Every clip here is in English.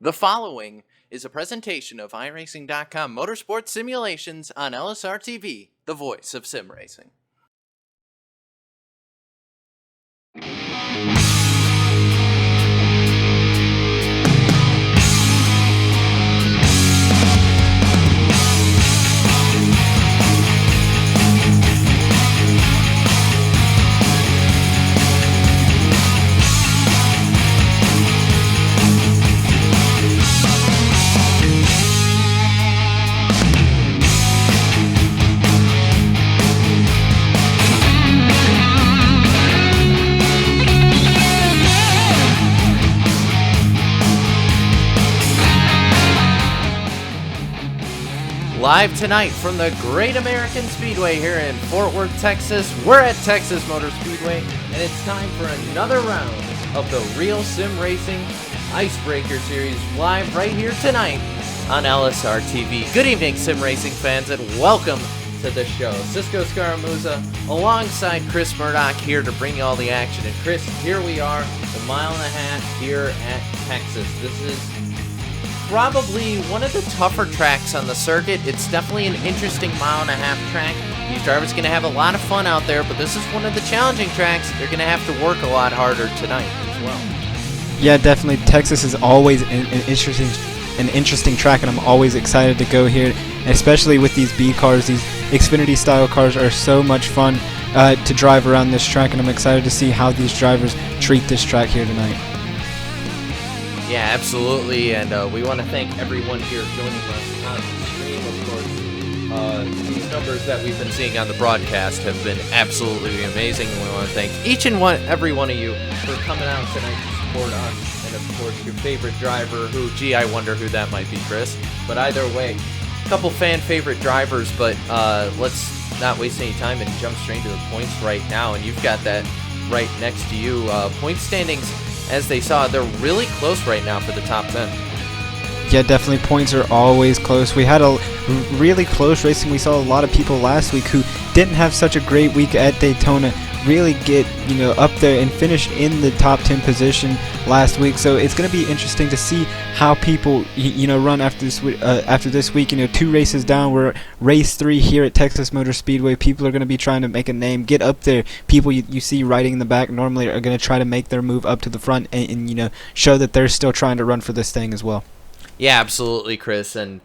The following is a presentation of iRacing.com Motorsports Simulations on LSRTV, the voice of sim racing. Live tonight from the Great American Speedway here in Fort Worth, Texas. We're at Texas Motor Speedway, and it's time for another round of the Real Sim Racing Icebreaker Series, live right here tonight on LSR TV. Good evening, sim racing fans, and welcome to the show. Cisco Scaramuza alongside Chris Murdoch here to bring you all the action. And Chris, here we are, a mile and a half here at Texas. This is probably one of the tougher tracks on the circuit. It's definitely an interesting mile and a half track. These drivers are going to have a lot of fun out there, but this is one of the challenging tracks. They're going to have to work a lot harder tonight as well. Yeah, definitely. Texas is always an interesting track, and I'm always excited to go here, especially with these B cars. These Xfinity style cars are so much fun to drive around this track, and I'm excited to see how these drivers treat this track here tonight. Yeah, absolutely, and we want to thank everyone here joining us on the stream. Of course, these numbers that we've been seeing on the broadcast have been absolutely amazing, and we want to thank each and every one of you for coming out tonight to support us, and of course, your favorite driver, who, gee, I wonder who that might be, Chris. But either way, a couple fan-favorite drivers, but let's not waste any time and jump straight to the points right now, and you've got that right next to you. Point standings, as they saw, they're really close right now for the top 10. Yeah, definitely. Points are always close. We had a really close racing. We saw a lot of people last week who didn't have such a great week at Daytona really get up there and finish in the top 10 position last week. So it's going to be interesting to see how people run after this week. 2 races down. We're race 3 here at Texas Motor Speedway. People are going to be trying to make a name, get up there. People you see riding in the back normally are going to try to make their move up to the front and show that they're still trying to run for this thing as well. Yeah, absolutely, Chris. And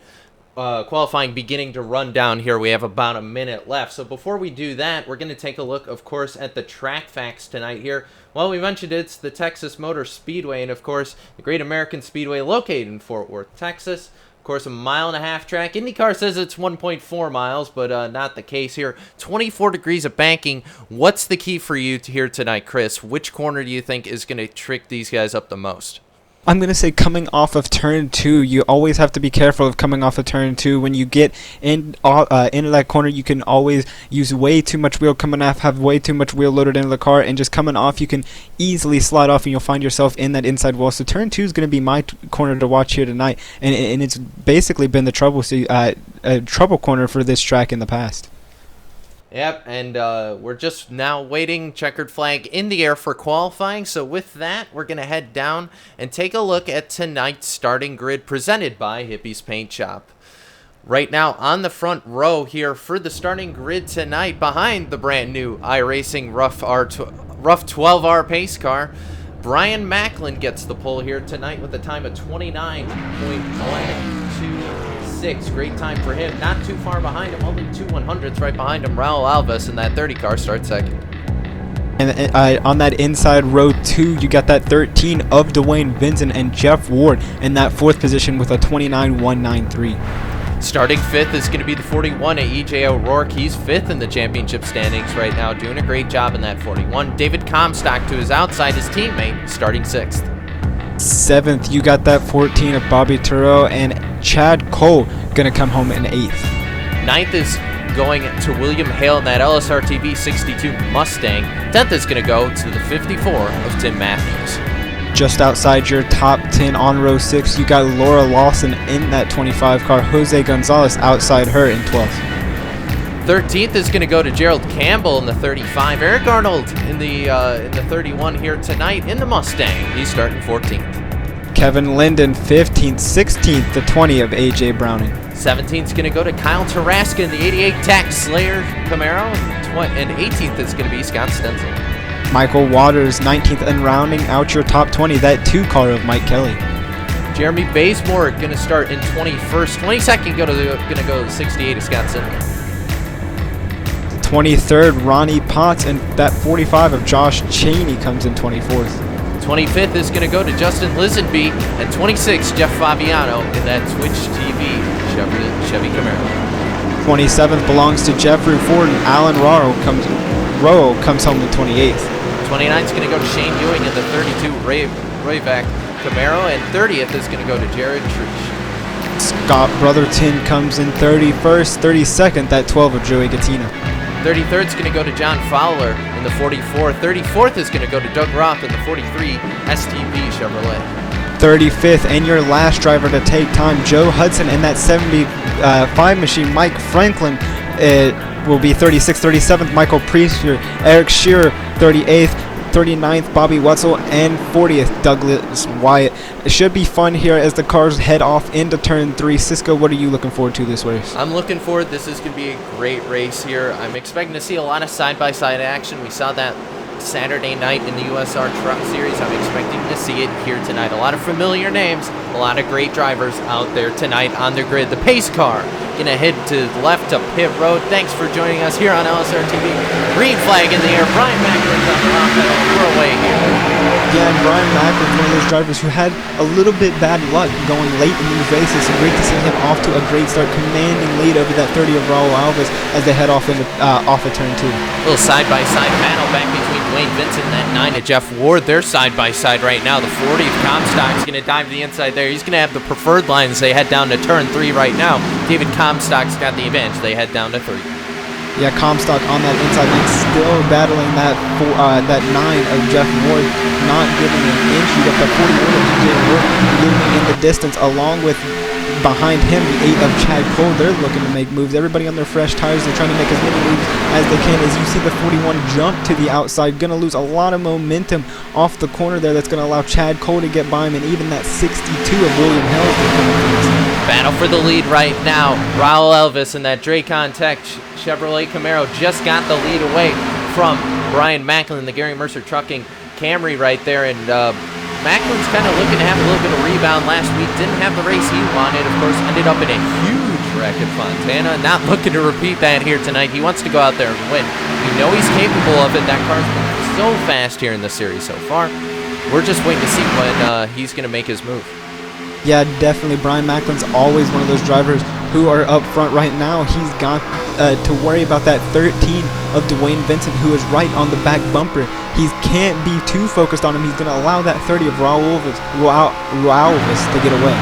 qualifying beginning to run down here. We have about a minute left. So before we do that, we're going to take a look, of course, at the track facts tonight here. Well, we mentioned it's the Texas Motor Speedway, and of course, the Great American Speedway located in Fort Worth, Texas. Of course, a mile and a half track. IndyCar says it's 1.4 miles, but not the case here. 24 degrees of banking. What's the key for you here tonight, Chris? Which corner do you think is going to trick these guys up the most? I'm going to say coming off of turn 2, you always have to be careful of coming off of turn 2. When you get into that corner, you can always use way too much wheel coming off, have way too much wheel loaded into the car, and just coming off, you can easily slide off and you'll find yourself in that inside wall. So turn 2 is going to be my corner to watch here tonight, and it's basically been the trouble corner for this track in the past. Yep, and we're just now waiting, checkered flag in the air for qualifying. So with that, we're going to head down and take a look at tonight's starting grid presented by Hippie's Paint Shop. Right now on the front row here for the starting grid tonight, behind the brand new iRacing rough 12R pace car, Brian Macklin gets the pole here tonight with a time of 29.126. Great time for him. Not too far behind him. Only 2 100ths right behind him. Raul Alves in that 30 car starts second. And on that inside row 2, you got that 13 of Dwayne Vincent and Jeff Ward in that 4th position with a 29.193. Starting 5th is going to be the 41 at EJ O'Rourke. He's 5th in the championship standings right now, doing a great job in that 41. David Comstock to his outside, his teammate, starting 6th. 7th, you got that 14 of Bobby Turrell, and Chad Cole going to come home in 8th. 9th is going to William Hale in that LSRTV 62 Mustang. 10th is going to go to the 54 of Tim Matthews. Just outside your top 10 on row 6, you got Laura Lawson in that 25 car. Jose Gonzalez outside her in 12th. 13th is going to go to Gerald Campbell in the 35. Eric Arnold in the 31 here tonight in the Mustang. He's starting 14th. Kevin Linden 15th, 16th to 20 of AJ Browning. 17th is going to go to Kyle Tarasca in the 88 Tax Slayer Camaro, and 18th is going to be Scott Stenzel. Michael Waters 19th, and rounding out your top 20, that 2 car of Mike Kelly. Jeremy Bazemore going to start in 21st. 22nd going to go to 68 of Scott Stenzel. 23rd, Ronnie Potts, and that 45 of Josh Cheney comes in 24th. 25th is going to go to Justin Lisenby, and 26th, Jeff Fabiano in that Twitch TV Chevy Camaro. 27th belongs to Jeffrey Ford, and Alan Rowe comes home in 28th. 29th is going to go to Shane Ewing in the 32 Rayvac Camaro, and 30th is going to go to Jared Trish. Scott Brotherton comes in 31st, 32nd, that 12 of Joey Gattina. 33rd is going to go to John Fowler in the 44. 34th is going to go to Doug Roth in the 43 STP Chevrolet. 35th, and your last driver to take time, Joe Hudson, in that 75 machine. Mike Franklin will be 36th, 37th, Michael Priester, Eric Shearer 38th, 39th, Bobby Wetzel, and 40th, Douglas Wyatt. It should be fun here as the cars head off into turn 3. Cisco, what are you looking forward to this race? I'm looking forward. This is going to be a great race here. I'm expecting to see a lot of side-by-side action. We saw that Saturday night in the USR Truck Series. I'm expecting to see it here tonight. A lot of familiar names, a lot of great drivers out there tonight on the grid. The pace car gonna head to the left to pit road. Thanks for joining us here on LSRTV. Green flag in the air. Brian Macklin's on the round pedal. We're away here. Yeah, and Brian Macklin's one of those drivers who had a little bit bad luck going late in these races. So great to see him off to a great start, commanding lead over that 30 of Raul Alves as they head off into off of turn 2. A little side-by-side battle back between Dwayne Vincent and that 9 of Jeff Ward. They're side-by-side right now. The 40 of Comstock's going to dive to the inside there. He's going to have the preferred lines. They head down to turn 3 right now. David Comstock's got the advantage. They head down to 3. Yeah, Comstock on that inside lane, still battling that 9 of Jeff Ward, not giving an inch. You got the 41 of DJ Ward looming in the distance, along with behind him the 8 of Chad Cole. They're looking to make moves. Everybody on their fresh tires. They're trying to make as many moves as they can. As you see the 41 jump to the outside, going to lose a lot of momentum off the corner there. That's going to allow Chad Cole to get by him, and even that 62 of William Hill. Battle for the lead right now. Raul Elvis and that Dracon Tech Chevrolet Camaro just got the lead away from Brian Macklin, the Gary Mercer Trucking Camry right there. And Macklin's kind of looking to have a little bit of rebound last week. Didn't have the race he wanted. Of course, ended up in a huge wreck at Fontana. Not looking to repeat that here tonight. He wants to go out there and win. We know he's capable of it. That car's been so fast here in the series so far. We're just waiting to see when he's going to make his move. Yeah, definitely. Brian Macklin's always one of those drivers who are up front right now. He's got to worry about that 13 of Dwayne Vincent, who is right on the back bumper. He can't be too focused on him. He's going to allow that 30 of Raul Alves to get away.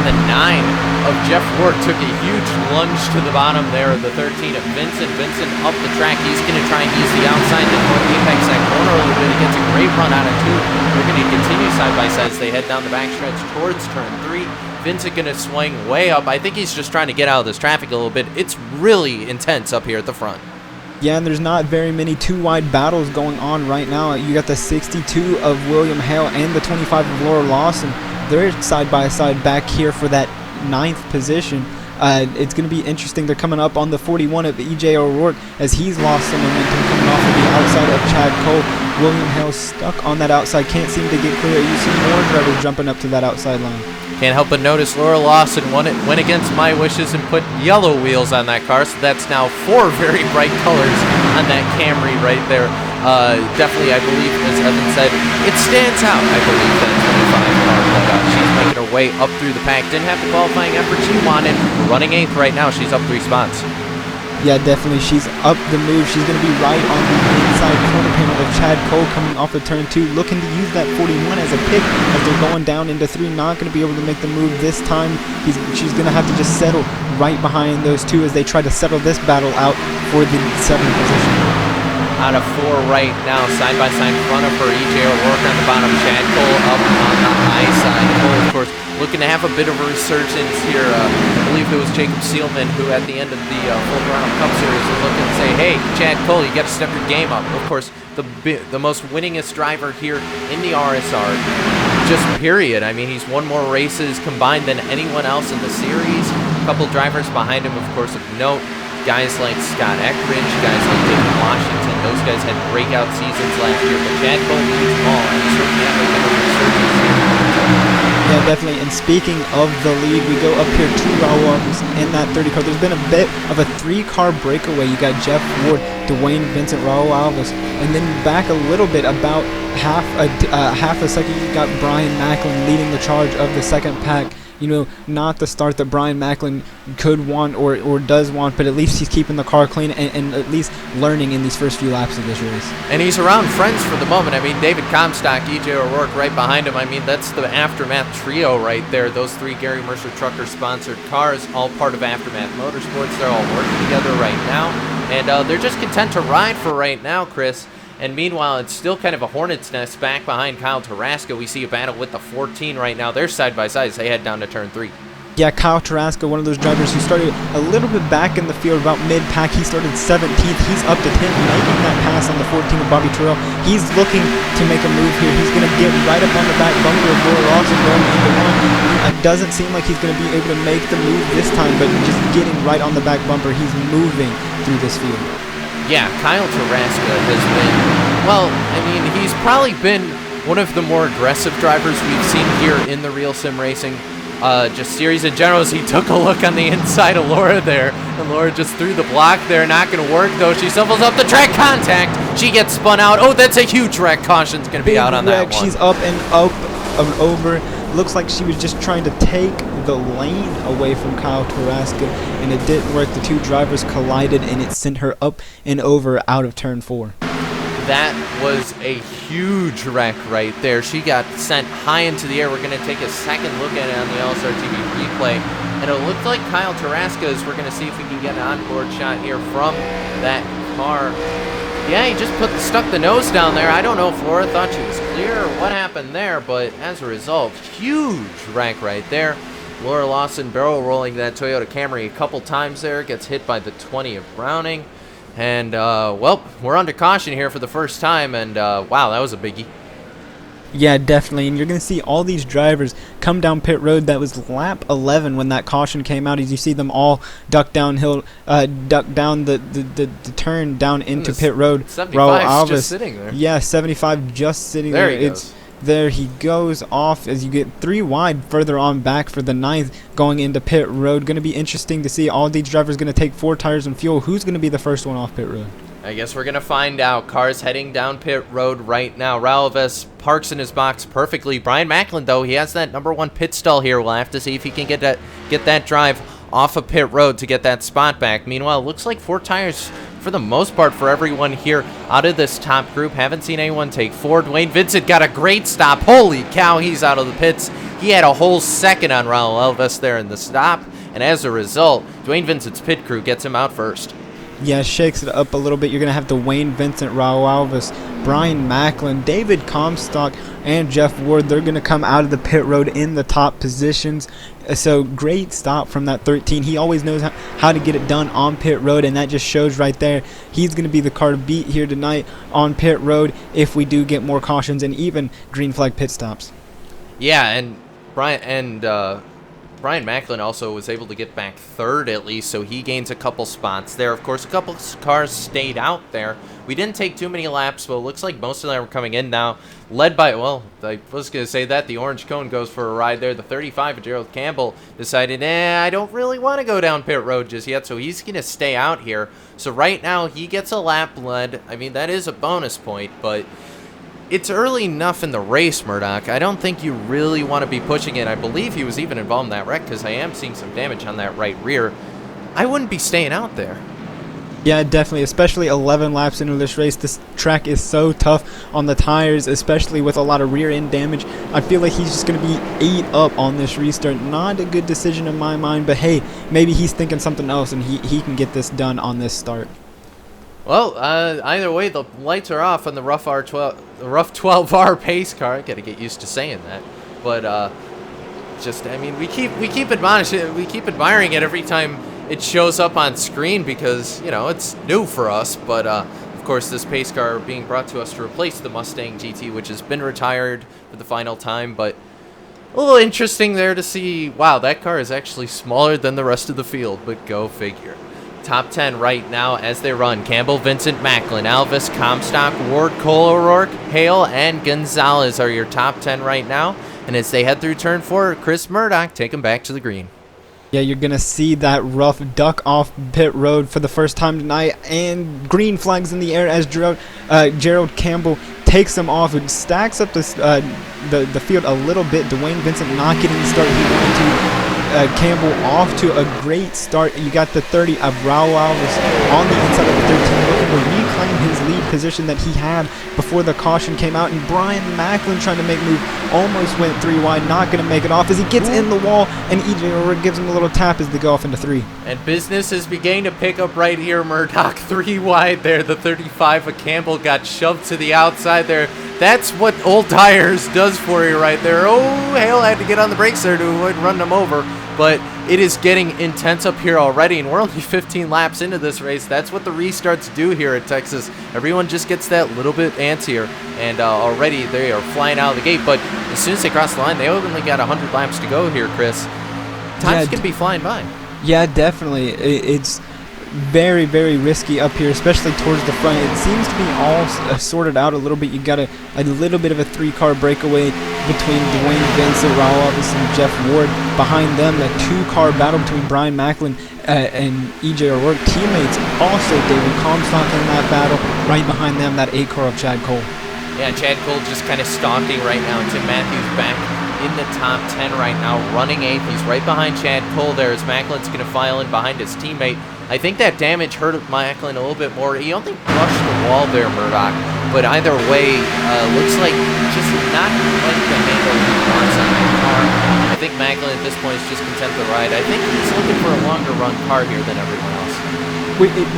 The 9 of Jeff Ward took a huge lunge to the bottom there of the 13 of Vincent. Vincent up the track. He's going to try and use the outside to apex that corner a little bit. He gets a great run out of 2. We're going to continue side-by-side as they head down the backstretch towards turn 3. Vincent going to swing way up. I think he's just trying to get out of this traffic a little bit. It's really intense up here at the front. Yeah, and there's not very many two-wide battles going on right now. You got the 62 of William Hale and the 25 of Laura Lawson. They're side-by-side back here for that 9th position. It's going to be interesting. They're coming up on the 41 of E.J. O'Rourke as he's lost some momentum coming off of the outside of Chad Cole. William Hale stuck on that outside, can't seem to get clear. You see more drivers jumping up to that outside line. Can't help but notice Laura Lawson went against my wishes and put yellow wheels on that car, so that's now 4 very bright colors on that Camry right there. Definitely, I believe, as Evan said, it stands out, I believe, that 25 car. But she's making her way up through the pack. Didn't have the qualifying effort she wanted. Running 8th right now. She's up 3 spots. Yeah, definitely. She's up the move. She's going to be right on the inside corner panel of Chad Cole coming off of turn 2, looking to use that 41 as a pick as they're going down into 3. Not going to be able to make the move this time. She's going to have to just settle right behind those 2 as they try to settle this battle out for the 7th position. Out of 4 right now, side-by-side in front of her. E.J. O'Rourke on the bottom. Chad Cole up on the high side. Cole, of course, looking to have a bit of a resurgence here. I believe it was Jacob Seelman who, at the end of the Full Throttle Cup Series, was looking to say, hey, Chad Cole, you got to step your game up. Of course, the most winningest driver here in the RSR, just period. I mean, he's won more races combined than anyone else in the series. A couple drivers behind him, of course, of note. Guys like Scott Eckridge, guys like David Washington, those guys had breakout seasons last year, but Chad Cole leads them all, and he's certainly had a bit of a resurgence here. Yeah, definitely. And speaking of the lead, we go up here to Raul Alves in that 30 car. There's been a bit of a 3-car breakaway. You got Jeff Ward, Dwayne Vincent, Raul Alves, and then back a little bit, about half a second, you got Brian Macklin leading the charge of the second pack. You know, not the start that Brian Macklin could want or does want, but at least he's keeping the car clean and at least learning in these first few laps of this race. And he's around friends for the moment. I mean, David Comstock, E.J. O'Rourke right behind him. I mean, that's the Aftermath trio right there. Those 3 Gary Mercer Trucker-sponsored cars, all part of Aftermath Motorsports. They're all working together right now, and they're just content to ride for right now, Chris. And meanwhile, it's still kind of a hornet's nest back behind Kyle Tarasco. We see a battle with the 14 right now. They're side by side as they head down to turn 3. Yeah, Kyle Tarasco, one of those drivers who started a little bit back in the field, about mid-pack. He started 17th. He's up to 10th, making that pass on the 14 of Bobby Terrell. He's looking to make a move here. He's going to get right up on the back bumper of Laura Lawson going into 1. It doesn't seem like he's going to be able to make the move this time, but just getting right on the back bumper, he's moving through this field. Yeah, Kyle Tarasco has been, well, I mean, he's probably been one of the more aggressive drivers we've seen here in the Real Sim Racing just series in general. As he took a look on the inside of Laura there, and Laura just threw the block there. Not going to work, though. She shuffles up the track contact. She gets spun out. Oh, that's a huge wreck. Caution's going to be out on that one. She's up and over. Looks like she was just trying to take the lane away from Kyle Tarasco, and it didn't work. The 2 drivers collided, and it sent her up and over out of turn 4. That was a huge wreck right there. She got sent high into the air. We're going to take a second look at it on the LSRTV replay, and it looked like Kyle Tarasco's. We're going to see if we can get an onboard shot here from that car. Yeah, he just stuck the nose down there. I don't know if Laura thought she was clear or what happened there, but as a result, huge wreck right there. Laura Lawson barrel rolling that Toyota Camry a couple times there, gets hit by the 20 of Browning. And, well, we're under caution here for the first time, and, wow, that was a biggie. Yeah, definitely, and you're going to see all these drivers come down pit road. That was lap 11 when that caution came out, as you see them all duck downhill, duck down the turn down into pit road. 75 just sitting there. Yeah, 75 just sitting there. There he goes off as you get 3 wide further on back for the 9th going into pit road. Going to be interesting to see. All these drivers going to take 4 tires and fuel. Who's going to be the first one off pit road? I guess we're going to find out. Cars heading down pit road right now. Raul Alves parks in his box perfectly. Brian Macklin, though, he has that number 1 pit stall here. We'll have to see if he can get that drive off of pit road to get that spot back. Meanwhile, it looks like 4 tires for the most part for everyone here out of this top group. Haven't seen anyone take 4. Dwayne Vincent got a great stop. Holy cow, he's out of the pits. He had a whole second on Raul Alves there in the stop, and as a result, Dwayne Vincent's pit crew gets him out first. Yeah, shakes it up a little bit. You're going to have Dwayne Vincent, Raul Alves, Brian Macklin, David Comstock, and Jeff Ward. They're going to come out of the pit road in the top positions. So great stop from that 13. He always knows how to get it done on pit road, and that just shows right there. He's going to be the car to beat here tonight on pit road if we do get more cautions and even green flag pit stops. Yeah, and Brian Macklin also was able to get back 3rd at least, so he gains a couple spots there. Of course, a couple cars stayed out there. We didn't take too many laps, but it looks like most of them are coming in now. Led by, well, I was going to say that. The orange cone goes for a ride there. The 35 of Gerald Campbell decided, I don't really want to go down pit road just yet, so he's going to stay out here. So right now, he gets a lap led. I mean, that is a bonus point, but it's early enough in the race, Murdoch. I don't think you really want to be pushing it. I believe he was even involved in that wreck because I am seeing some damage on that right rear. I wouldn't be staying out there. Yeah, definitely, especially 11 laps into this race. This track is so tough on the tires, especially with a lot of rear end damage. I feel like he's just going to be ate up on this restart. Not a good decision in my mind, but hey, maybe he's thinking something else and he can get this done on this start. Well, either way, the lights are off on the rough 12R pace car. I gotta get used to saying that, but I mean, we keep admiring it every time it shows up on screen because it's new for us. But of course, this pace car being brought to us to replace the Mustang GT, which has been retired for the final time, but a little interesting there to see, wow, that car is actually smaller than the rest of the field, but go figure. Top 10 right now as they run. Campbell, Vincent, Macklin, Alvis, Comstock, Ward, Cole O'Rourke, Hale, and Gonzalez are your top 10 right now. And as they head through turn 4, Chris Murdoch take them back to the green. Yeah, you're going to see that rough duck off pit road for the first time tonight, and green flags in the air as Gerald Campbell takes them off and stacks up the field a little bit. Dwayne Vincent not getting the start he wanted to. Campbell off to a great start. You got the 30 of Raul Alves on the inside of the 13, looking to reclaim his lead position that he had before the caution came out. And Brian Macklin trying to make move, almost went 3 wide, not going to make it off as he gets in the wall, and EJ O'Rourke gives him a little tap as they go off into 3. And business is beginning to pick up right here. Murdoch 3 wide there. The 35 of Campbell got shoved to the outside there. That's what old tires does for you right there. Oh, Hale had to get on the brakes there to avoid running him over. But it is getting intense up here already, and we're only 15 laps into this race. That's what the restarts do here at Texas. Everyone just gets that little bit antsier, and already they are flying out of the gate. But as soon as they cross the line, they only got 100 laps to go here, Chris. Time's going to be flying by. Yeah, definitely. It's very, very risky up here, especially towards the front. It seems to be all sorted out a little bit. You got a little bit of a 3-car breakaway between Dwayne Vincent, Raul Alves, and Jeff Ward. Behind them, a 2-car battle between Brian Macklin and EJ O'Rourke. Teammates also David Comstock in that battle. Right behind them, that 8-car of Chad Cole. Yeah, Chad Cole just kind of stalking right now. Tim Matthews back in the top 10 right now, running 8th. He's right behind Chad Cole there as Macklin's going to file in behind his teammate. I think that damage hurt Macklin a little bit more. He only brushed the wall there, Murdoch. But either way, looks like just not like the handle he wants on that car. I think Macklin at this point is just content to ride. I think he's looking for a longer run car here than everyone else.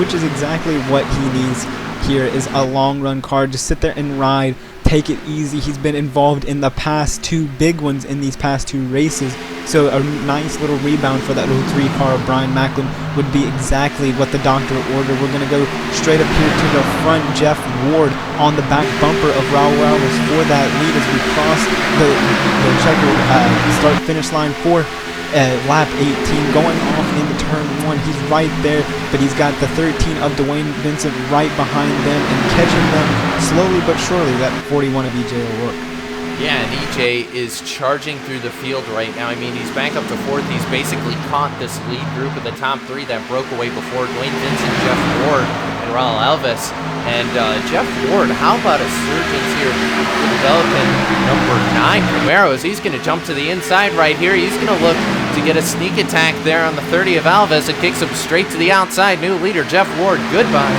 Which is exactly what he needs here, is a long run car. Just sit there and ride. Take it easy. He's been involved in the past 2 big ones in these past 2 races. So a nice little rebound for that little 3-car of Brian Macklin would be exactly what the doctor ordered. We're going to go straight up here to the front. Jeff Ward on the back bumper of Raul Alves for that lead as we cross the checkered start-finish line for lap 18, going off into turn 1. He's right there, but he's got the 13 of Dwayne Vincent right behind them and catching them slowly but surely, that 41 of EJ O'Rourke. Yeah, and EJ is charging through the field right now. I mean, he's back up to 4th. He's basically caught this lead group of the top 3 that broke away before Dwayne Vincent, Jeff Ward, and Raul Alves. And Jeff Ward, how about a surgeons here developing number 9 Camaros? He's going to jump to the inside right here. He's going to look to get a sneak attack there on the 30 of Alves. It kicks him straight to the outside. New leader, Jeff Ward, goodbye.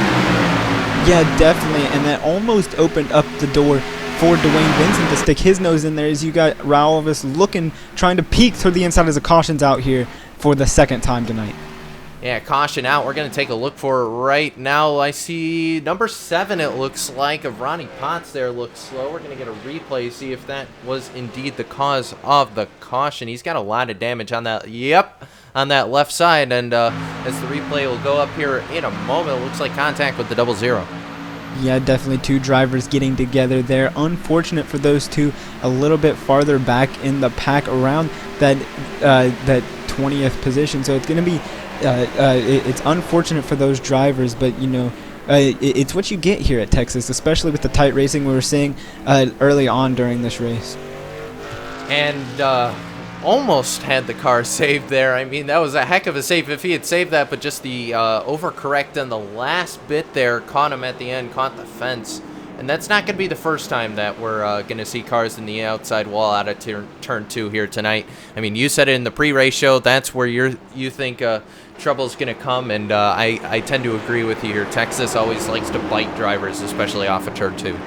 Yeah, definitely, and that almost opened up the door for Dwayne Vincent to stick his nose in there as you got Raul Alves trying to peek through the inside as the caution's out here for the 2nd time tonight. Yeah, caution out. We're going to take a look for it right now. I see number 7, it looks like, of Ronnie Potts there looks slow. We're going to get a replay, see if that was indeed the cause of the caution. He's got a lot of damage on that, on that left side. And as the replay will go up here in a moment, it looks like contact with the 00. Yeah, definitely 2 drivers getting together there. Unfortunate for those 2, a little bit farther back in the pack around that 20th position. So it's going to be it's unfortunate for those drivers, but you know, it's what you get here at Texas, especially with the tight racing we were seeing early on during this race. And almost had the car saved there. I mean, that was a heck of a save if he had saved that, but just the overcorrect on the last bit there caught him at the end, caught the fence. And that's not going to be the first time that we're going to see cars in the outside wall out of turn 2 here tonight. I mean, you said it in the pre-race show. That's where you think trouble's going to come, and I tend to agree with you here. Texas always likes to bite drivers, especially off of turn 2.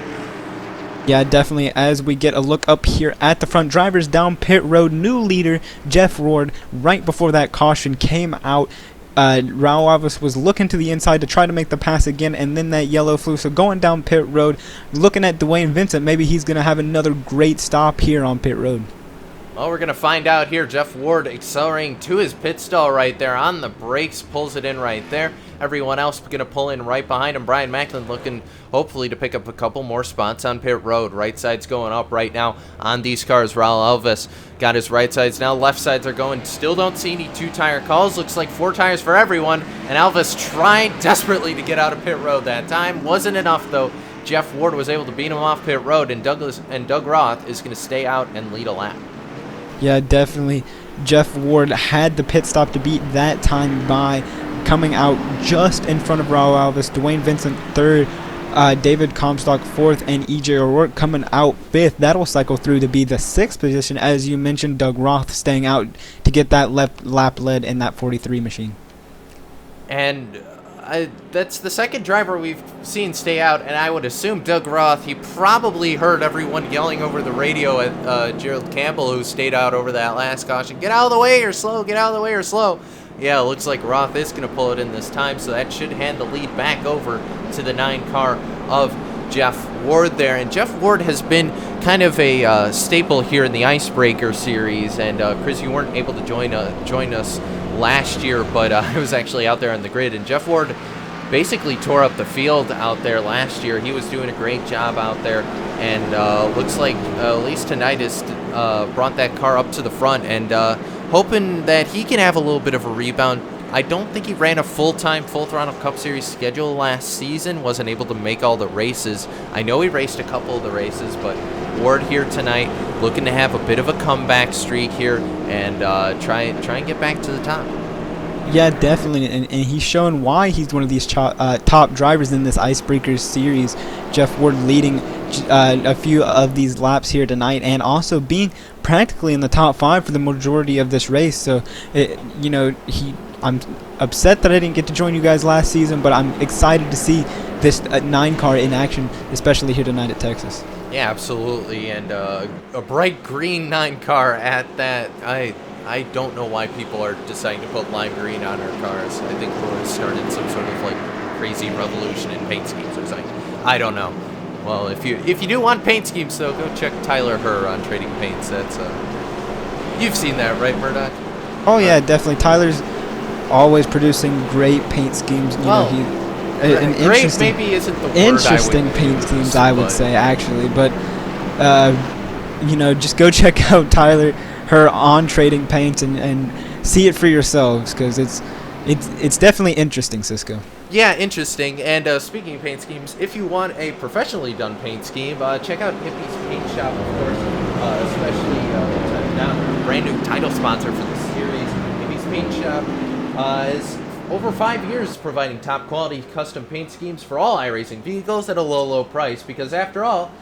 Yeah, definitely. As we get a look up here at the front, drivers down pit road, new leader Jeff Ward right before that caution came out. Raul Alves was looking to the inside to try to make the pass again, and then that yellow flew. So going down pit road, looking at Dwayne Vincent, maybe he's going to have another great stop here on pit road. Well, we're going to find out here. Jeff Ward accelerating to his pit stall right there on the brakes, pulls it in right there. Everyone else going to pull in right behind him. Brian Macklin looking hopefully to pick up a couple more spots on pit road. Right side's going up right now on these cars. Raul Elvis got his right sides now. Left sides are going. Still don't see any 2-tire calls. Looks like 4 tires for everyone. And Elvis tried desperately to get out of pit road that time. Wasn't enough though. Jeff Ward was able to beat him off pit road, and Doug Roth is going to stay out and lead a lap. Yeah, definitely. Jeff Ward had the pit stop to beat that time by coming out just in front of Raul Alves. Dwayne Vincent third, David Comstock fourth, and EJ O'Rourke coming out fifth. That'll cycle through to be the 6th position. As you mentioned, Doug Roth staying out to get that lap led in that 43 machine. And that's the second driver we've seen stay out, and I would assume Doug Roth, he probably heard everyone yelling over the radio at Gerald Campbell, who stayed out over that last caution. Get out of the way or slow, get out of the way or slow. Yeah, it looks like Roth is going to pull it in this time, so that should hand the lead back over to the 9 car of Jeff Ward there. And Jeff Ward has been kind of a staple here in the Icebreaker series, and Chris, you weren't able to join us last year, but I was actually out there on the grid, and Jeff Ward basically tore up the field out there last year. He was doing a great job out there, and looks like at least tonight has brought that car up to the front, and hoping that he can have a little bit of a rebound. I don't think he ran a full-time, full-throttle Cup Series schedule last season, wasn't able to make all the races. I know he raced a couple of the races, but Ward here tonight looking to have a bit of a comeback streak here and try and get back to the top. Yeah, definitely, and he's shown why he's one of these top drivers in this Icebreakers series. Jeff Ward leading a few of these laps here tonight, and also being practically in the top 5 for the majority of this race. So, I'm upset that I didn't get to join you guys last season, but I'm excited to see this 9 car in action, especially here tonight at Texas. Yeah, absolutely, and a bright green 9 car at that. I don't know why people are deciding to put lime green on our cars. I think Ford started some sort of like crazy revolution in paint schemes or something. I don't know. Well, if you do want paint schemes, though, go check Tyler Herr on Trading Paints. That's you've seen that, right, Murdoch? Oh yeah, definitely. Tyler's always producing great paint schemes. Great maybe isn't the word interesting paint schemes, I would say, actually. But just go check out Tyler Herr on Trading Paints and see it for yourselves, because it's definitely interesting, Cisco. Yeah, interesting. And speaking of paint schemes, if you want a professionally done paint scheme, check out Hippie's Paint Shop, of course, especially brand new title sponsor for the series. Hippie's Paint Shop is over 5 years providing top quality custom paint schemes for all iRacing vehicles at a low price, because after all,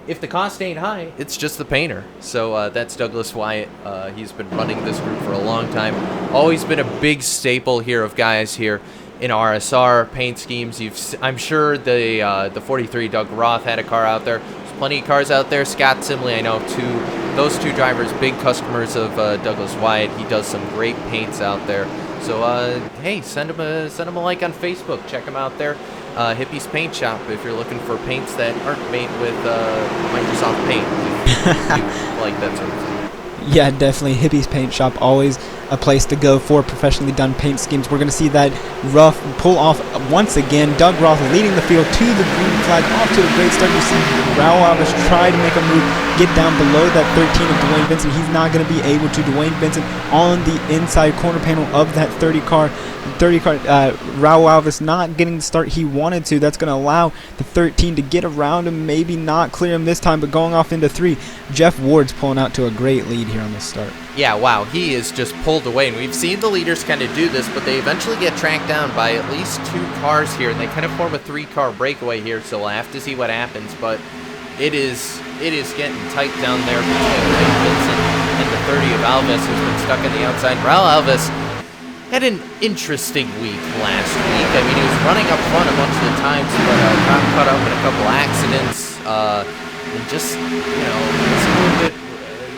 if the cost ain't high, it's just the painter. So that's Douglas Wyatt. He's been running this group for a long time. Always been a big staple here of guys here in RSR paint schemes. I'm sure the 43 Doug Roth had a car out there. There's plenty of cars out there. Scott Simley, I know those two drivers, big customers of Douglas Wyatt. He does some great paints out there. So hey, send him a like on Facebook. Check him out there. Hippie's Paint Shop if you're looking for paints that aren't made with Microsoft Paint. If you like that sort of thing. Yeah, definitely. Hippie's Paint Shop, always a place to go for professionally done paint schemes. We're going to see that rough pull off once again. Doug Roth leading the field to the green flag, off to a great start. You see Raul Alves try to make a move, get down below that 13 of Dwayne Vincent. He's not going to be able to. Dwayne Vincent on the inside corner panel of that 30 car. Raul Alves not getting the start he wanted to. That's going to allow the 13 to get around him, maybe not clear him this time, but going off into 3. Jeff Ward's pulling out to a great lead here on this start. Yeah, wow, he is just pulled away, and we've seen the leaders kind of do this, but they eventually get tracked down by at least 2 cars here, and they kind of form a 3-car breakaway here, so we'll have to see what happens, but it is getting tight down there between Dwayne Vincent and the 30 of Alves, who's been stuck on the outside. Raul Alves had an interesting week last week. I mean, he was running up front a bunch of the times, but got caught up in a couple accidents, and just, it's a little bit.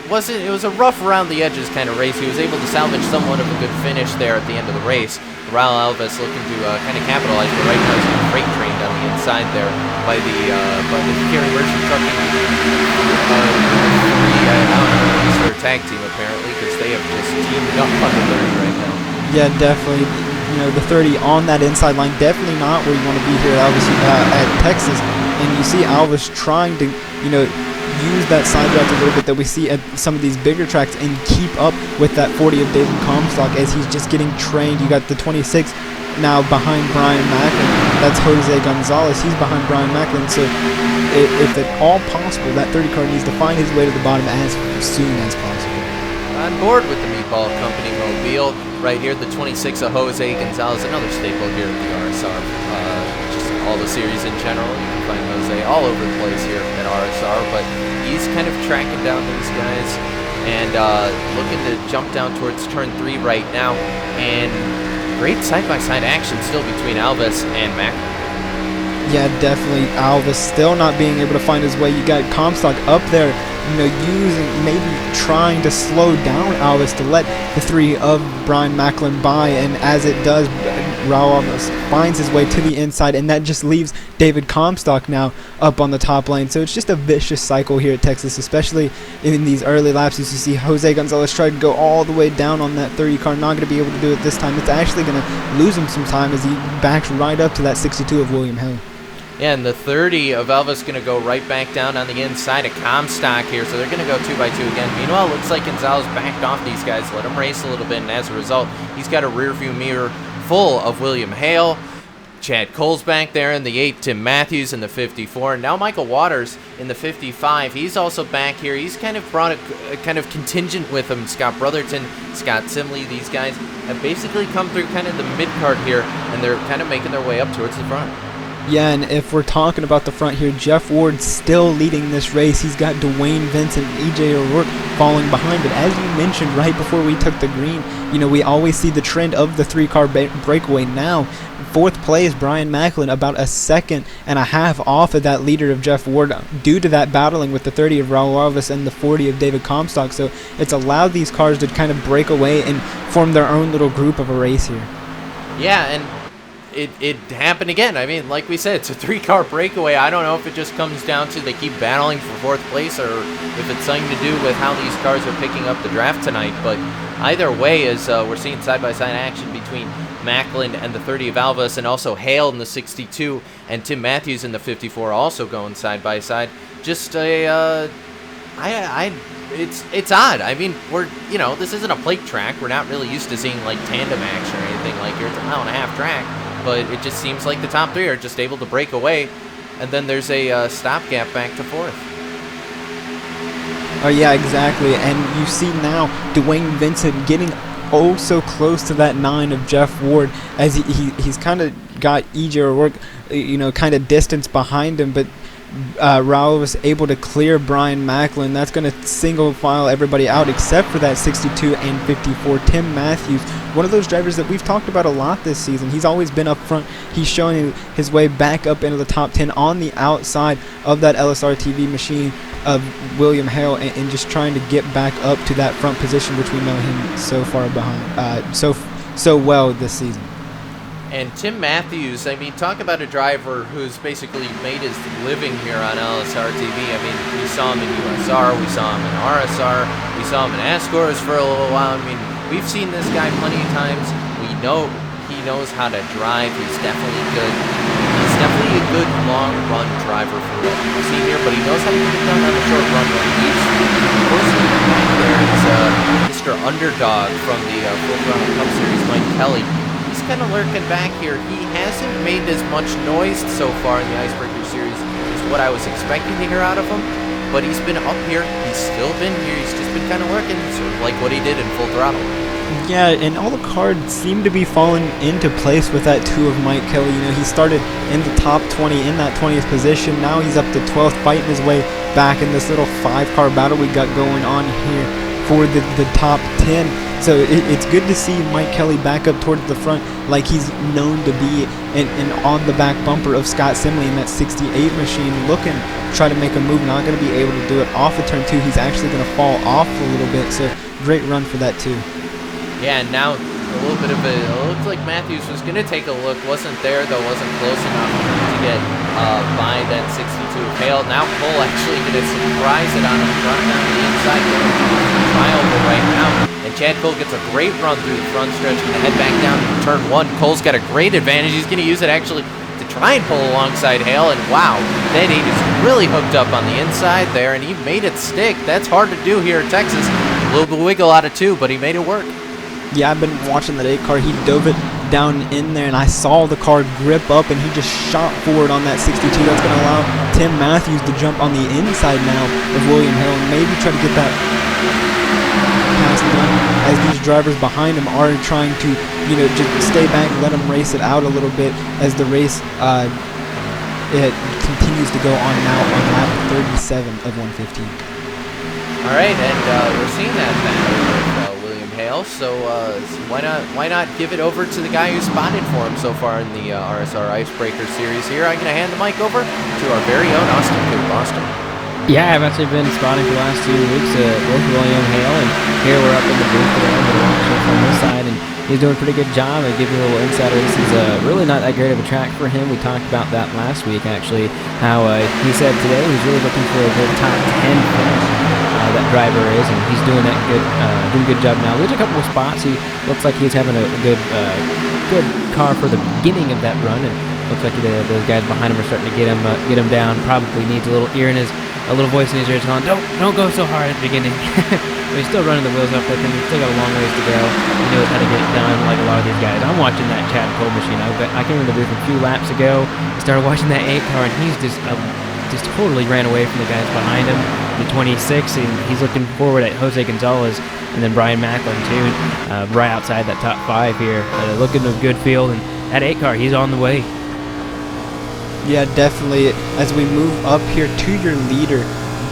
It was a rough around the edges kind of race. He was able to salvage somewhat of a good finish there at the end of the race. Raul Alves looking to kind of capitalize, but right now he's getting freight trained on the inside there by the Kerry Merchant Trucking tag team apparently, because they have just teamed up on the third right now. Yeah, definitely. the 30 on that inside line. Definitely not where you want to be here at Texas. And you see Alvis trying to, use that side draft a little bit that we see at some of these bigger tracks and keep up with that 40 of David Comstock as he's just getting trained. You got the 26 now behind Brian Macklin. That's Jose Gonzalez. He's behind Brian Macklin. So if at all possible, that 30 car needs to find his way to the bottom as soon as possible. On board with the Meatball Company Mobile. Right here, the 26 of Jose Gonzalez, another staple here at the RSR. Just all the series in general. You can find Jose all over the place here at RSR, but he's kind of tracking down these guys and looking to jump down towards turn 3 right now. And great side-by-side action still between Alvis and Macklin. Yeah, definitely. Alvis still not being able to find his way. You got Comstock up there, maybe trying to slow down Alvis to let the 3 of Brian Macklin by, and as it does, Raul Alvis finds his way to the inside, and that just leaves David Comstock now up on the top lane. So it's just a vicious cycle here at Texas, especially in these early laps. As you see Jose Gonzalez try to go all the way down on that 30 car, not going to be able to do it this time. It's actually going to lose him some time as he backs right up to that 62 of William Hill. Yeah, and the 30 of Elvis going to go right back down on the inside of Comstock here, so they're going to go 2x2 again. Meanwhile, it looks like Gonzalez backed off these guys, let them race a little bit, and as a result, he's got a rear-view mirror full of William Hale. Chad Cole's back there in the 8, Tim Matthews in the 54, and now Michael Waters in the 55. He's also back here. He's kind of brought a kind of contingent with him. Scott Brotherton, Scott Simley, these guys have basically come through kind of the mid-card here, and they're kind of making their way up towards the front. Yeah, and if we're talking about the front here, Jeff Ward still leading this race. He's got Dwayne Vincent and E.J. O'Rourke falling behind. But as you mentioned right before we took the green, we always see the trend of the 3-car breakaway. Now, 4th place, Brian Macklin, about a second and a half off of that leader of Jeff Ward due to that battling with the 30 of Raul Alvis and the 40 of David Comstock. So it's allowed these cars to kind of break away and form their own little group of a race here. Yeah, and it happened again. I mean, like we said, it's a 3-car breakaway. I don't know if it just comes down to they keep battling for 4th place or if it's something to do with how these cars are picking up the draft tonight. But either way, as we're seeing side-by-side action between Macklin and the 30 of Alvis, and also Hale in the 62 and Tim Matthews in the 54 also going side-by-side. Just it's odd. I mean, this isn't a plate track. We're not really used to seeing like tandem action or anything like here. It's a 1.5-mile track. But it just seems like the top 3 are just able to break away, and then there's a stopgap back to 4th. Oh, yeah, exactly. And you see now Dwayne Vincent getting so close to that 9 of Jeff Ward as he's kind of got E.J. O'Rourke, kind of distance behind him, but Raul was able to clear Brian Macklin. That's going to single file everybody out except for that 62 and 54. Tim Matthews, one of those drivers that we've talked about a lot this season. He's always been up front. He's showing his way back up into the top 10 on the outside of that LSRTV machine of William Hale and just trying to get back up to that front position, which we know him so far behind, so well this season. And Tim Matthews, I mean, talk about a driver who's basically made his living here on LSRTV. I mean, we saw him in USR, we saw him in RSR, we saw him in Ascors for a little while. I mean, we've seen this guy plenty of times. We know he knows how to drive. He's definitely good. He's definitely a good long-run driver for what we've seen here, but he knows how to get it done on the short run when he needs to. Of course, back there is Mr. Underdog from the Full Throttle Cup Series, Mike Kelly. Kind of lurking back here. He hasn't made as much noise so far in the Icebreaker Series as what I was expecting to hear out of him, but he's been up here. He's still been here. He's just been kind of lurking, sort of like what he did in Full Throttle. Yeah, and all the cards seem to be falling into place with that 2 of Mike Kelly. He started in the top 20 in that 20th position. Now he's up to 12th, fighting his way back in this little 5-car battle we got going on here for the top 10. So it's good to see Mike Kelly back up towards the front like he's known to be, and on the back bumper of Scott Simley in that 68 machine, looking to try to make a move. Not going to be able to do it off of turn 2. He's actually going to fall off a little bit. So great run for that too. Yeah, and now a little bit of it looked like Matthews was going to take a look. Wasn't there, though. Wasn't close enough. to get by that 62 of Hale. Now Cole actually going to surprise it on him, run down the inside, going to triangle right now. And Chad Cole gets a great run through the front stretch, going to head back down to turn 1. Cole's got a great advantage. He's going to use it actually to try and pull alongside Hale, and wow, that 8 is really hooked up on the inside there, and he made it stick. That's hard to do here in Texas. A little bit of wiggle out of 2, but he made it work. Yeah, I've been watching that 8 car. He dove it down in there, and I saw the car grip up, and he just shot forward on that 62. That's going to allow Tim Matthews to jump on the inside now of William Hill and maybe try to get that pass done, as these drivers behind him are trying to, just stay back, let him race it out a little bit as the race it continues to go on now on lap 37 of 115. All right, and we're seeing that battle with William Hale, so why not give it over to the guy who spotted for him so far in the RSR Icebreaker Series here. I'm going to hand the mic over to our very own Austin Coop. Austin. Yeah, I've actually been spotting for the last 2 weeks with William Hale, and here we're up in the booth with him from this side, and he's doing a pretty good job at giving a little insider. This is really not that great of a track for him. We talked about that last week, actually, how he said today he's really looking for a good top 10 finish. That driver is, and he's doing that doing a good job now. There's a couple of spots. He looks like he's having a good car for the beginning of that run, and looks like those guys behind him are starting to get him down. Probably needs a little voice in his ear telling him, don't go so hard at the beginning. But he's still running the wheels up with him. He's still got a long ways to go. He knows how to get it done, like a lot of these guys. I'm watching that Chad Cole machine. I came in the booth a few laps ago. I started watching that 8 car, and he's just totally ran away from the guys behind him. The 26, and he's looking forward at Jose Gonzalez and then Brian Macklin too, right outside that top 5 here. Looking a good field, and that 8 car, he's on the way. Yeah, definitely. As we move up here to your leader,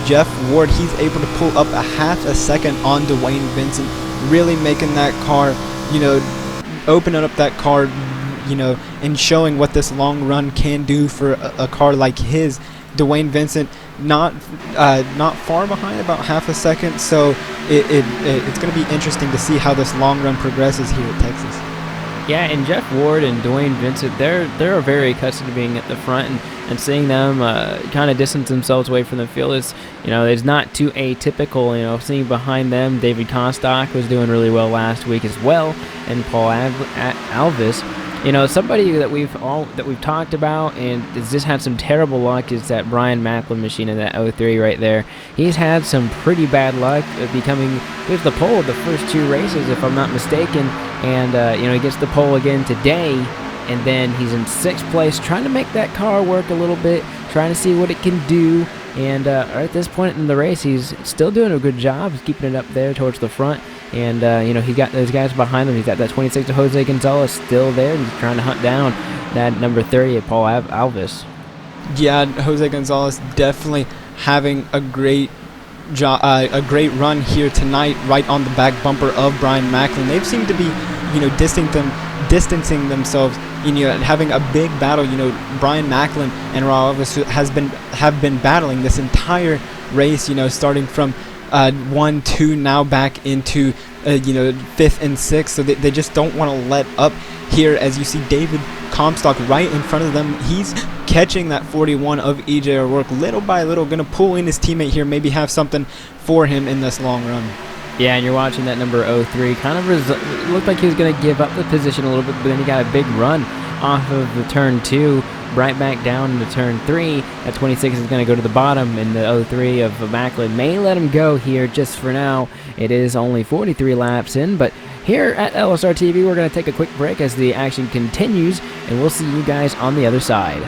Jeff Ward, he's able to pull up a half a second on Dwayne Vincent, really making that car, opening up that car, and showing what this long run can do for a car like his. Dwayne Vincent not far behind, about half a second, so it's going to be interesting to see how this long run progresses here at Texas. Yeah, and Jeff Ward and Dwayne Vincent, they're very accustomed to being at the front, and seeing them kind of distance themselves away from the field is, it's not too atypical. Seeing behind them, David Comstock was doing really well last week as well, and Paul Alvis. Somebody that we've talked about and has just had some terrible luck is that Brian Macklin machine in that 03 right there. He's had some pretty bad luck of becoming the pole of the first 2 races, if I'm not mistaken, and he gets the pole again today, and then he's in 6th place, trying to make that car work a little bit, trying to see what it can do. And at this point in the race, he's still doing a good job. He's keeping it up there towards the front. And, he's got those guys behind him. He's got that 26 of Jose Gonzalez still there. He's trying to hunt down that number 30 of Paul Alvis. Yeah, Jose Gonzalez definitely having a great run here tonight, right on the back bumper of Brian Macklin. They've seemed to be, distancing themselves, having a big battle. Brian Macklin and Raul Alvis have been battling this entire race, starting from 1, 2, now back into 5th and 6th, so they just don't want to let up here. As you see David Comstock right in front of them, he's catching that 41 of EJ O'Rourke little by little, going to pull in his teammate here, maybe have something for him in this long run. Yeah, and you're watching that number 03 kind of looked like he was going to give up the position a little bit, but then he got a big run off of the turn 2, right back down into turn 3. That 26 is going to go to the bottom, and the 03 of Macklin may let him go here just for now. It is only 43 laps in, but here at LSRTV, we're going to take a quick break as the action continues, and we'll see you guys on the other side.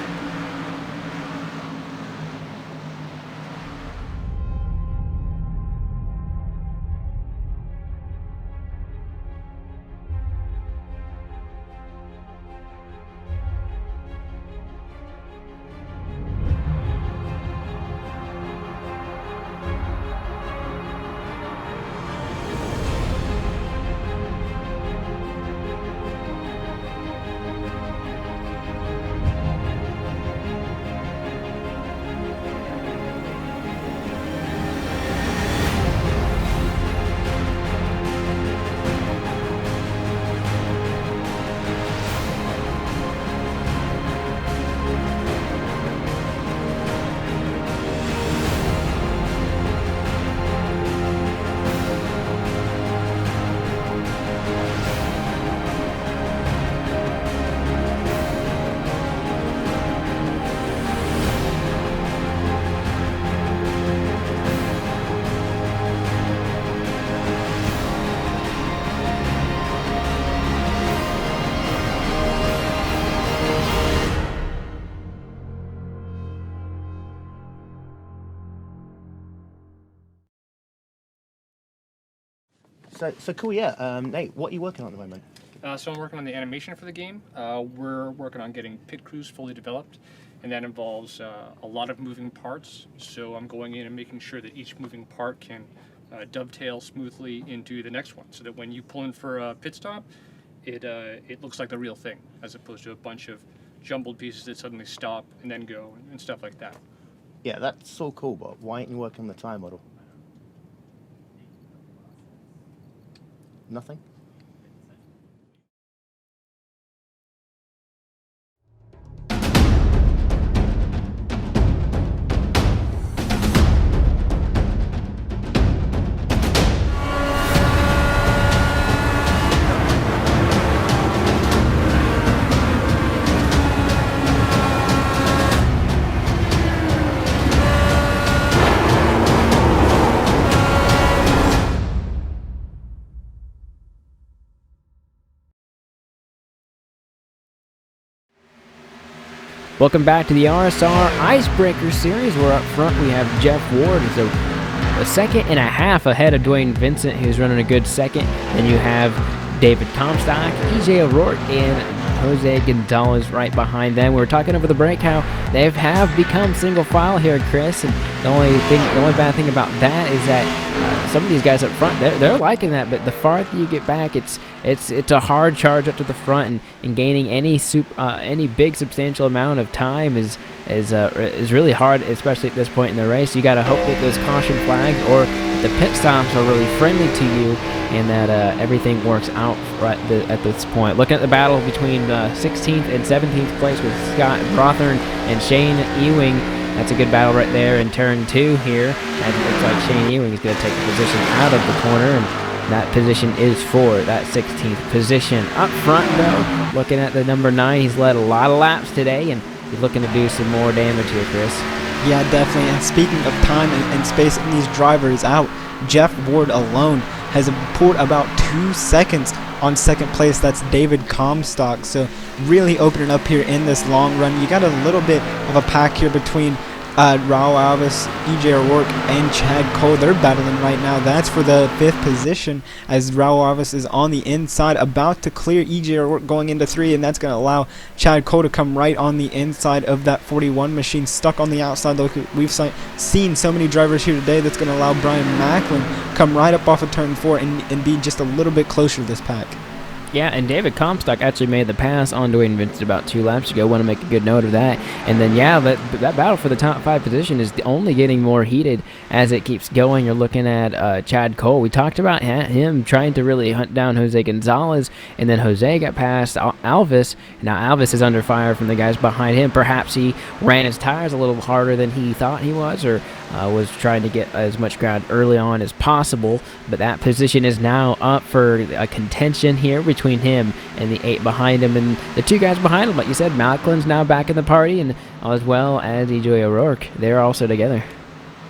So cool, yeah. Nate, what are you working on at the moment? So I'm working on the animation for the game. We're working on getting pit crews fully developed, and that involves a lot of moving parts. So I'm going in and making sure that each moving part can dovetail smoothly into the next one, so that when you pull in for a pit stop, it looks like the real thing, as opposed to a bunch of jumbled pieces that suddenly stop and then go and stuff like that. Yeah, that's so cool, but why aren't you working on the tire model? Nothing? Welcome back to the RSR Icebreaker Series. We're up front. We have Jeff Ward, who's a second and a half ahead of Dwayne Vincent, who's running a good second. Then you have David Comstock, EJ O'Rourke, and Jose Gonzalez right behind them. We were talking over the break how they have become single file here, Chris. And the only bad thing about that is that some of these guys up front, they're liking that. But the farther you get back, it's a hard charge up to the front, and gaining any big substantial amount of time is really hard, especially at this point in the race. You got to hope that those caution flags or the pit stops are really friendly to you, and that everything works out right at this point. Looking at the battle between 16th and 17th place with Scott Brothern and Shane Ewing. That's a good battle right there in turn 2 here. And it looks like Shane Ewing is going to take the position out of the corner, and that position is for that 16th position. Up front, though, looking at the number 9, he's led a lot of laps today, and he's looking to do some more damage here, Chris. Yeah, definitely. And speaking of time and spacing these drivers out, Jeff Ward alone has pulled about 2 seconds on second place. That's David Comstock. So really opening up here in this long run. You got a little bit of a pack here between Raul Alves, EJ O'Rourke, and Chad Cole. They're battling right now. That's for the 5th position, as Raul Alves is on the inside, about to clear EJ O'Rourke going into 3, and that's going to allow Chad Cole to come right on the inside of that 41 machine, stuck on the outside. Look, we've seen so many drivers here today. That's going to allow Brian Macklin come right up off of turn 4 and be just a little bit closer to this pack. Yeah, and David Comstock actually made the pass on Dwayne Vincent about 2 laps ago. Want to make a good note of that. And then, yeah, that battle for the top 5 position is only getting more heated as it keeps going. You're looking at Chad Cole. We talked about him trying to really hunt down Jose Gonzalez, and then Jose got past Alves. Now Alves is under fire from the guys behind him. Perhaps he ran his tires a little harder than he thought he was, or was trying to get as much ground early on as possible. But that position is now up for a contention here between him and the 8 behind him, and the 2 guys behind him. Like you said, Macklin's now back in the party, and as well as EJ O'Rourke. They're also together.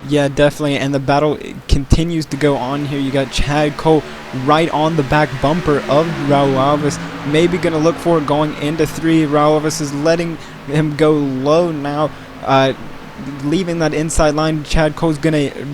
Yeah, definitely, and the battle continues to go on here. You got Chad Cole right on the back bumper of Raul Alves. Maybe going to look for it going into 3. Raul Alves is letting him go low now. Leaving that inside line, Chad Cole's going to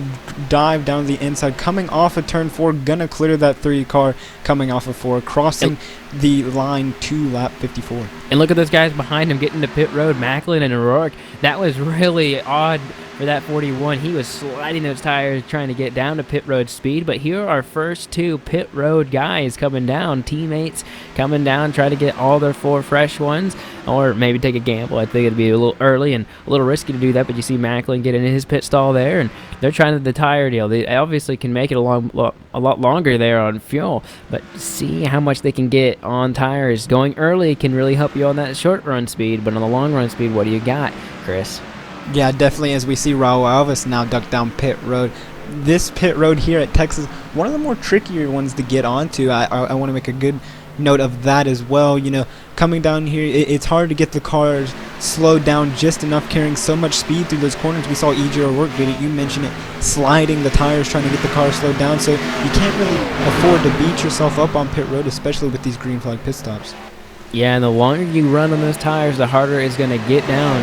dive down the inside, coming off of turn 4, going to clear that 3 car coming off of 4, crossing the line to lap 54. And look at those guys behind him getting to pit road, Macklin and O'Rourke. That was really odd for that 41. He was sliding those tires trying to get down to pit road speed, but here are our first 2 pit road guys coming down, teammates coming down, try to get all their 4 fresh ones, or maybe take a gamble. I think it'd be a little early and a little risky to do that, but you see Macklin get into his pit stall there, and they're trying the tire deal. They obviously can make it a lot longer there on fuel, but see how much they can get on tires. Going early can really help you on that short run speed, but on the long run speed, what do you got, Chris? Yeah, definitely, as we see Raul Alves now duck down pit road. This pit road here at Texas, one of the more trickier ones to get onto. I want to make a good note of that as well. You know, coming down here, it's hard to get the cars slowed down just enough, carrying so much speed through those corners. We saw EJ O'Rourke did it. You mentioned it, sliding the tires, trying to get the car slowed down. So you can't really afford to beat yourself up on pit road, especially with these green flag pit stops. Yeah, and the longer you run on those tires, the harder it's going to get down.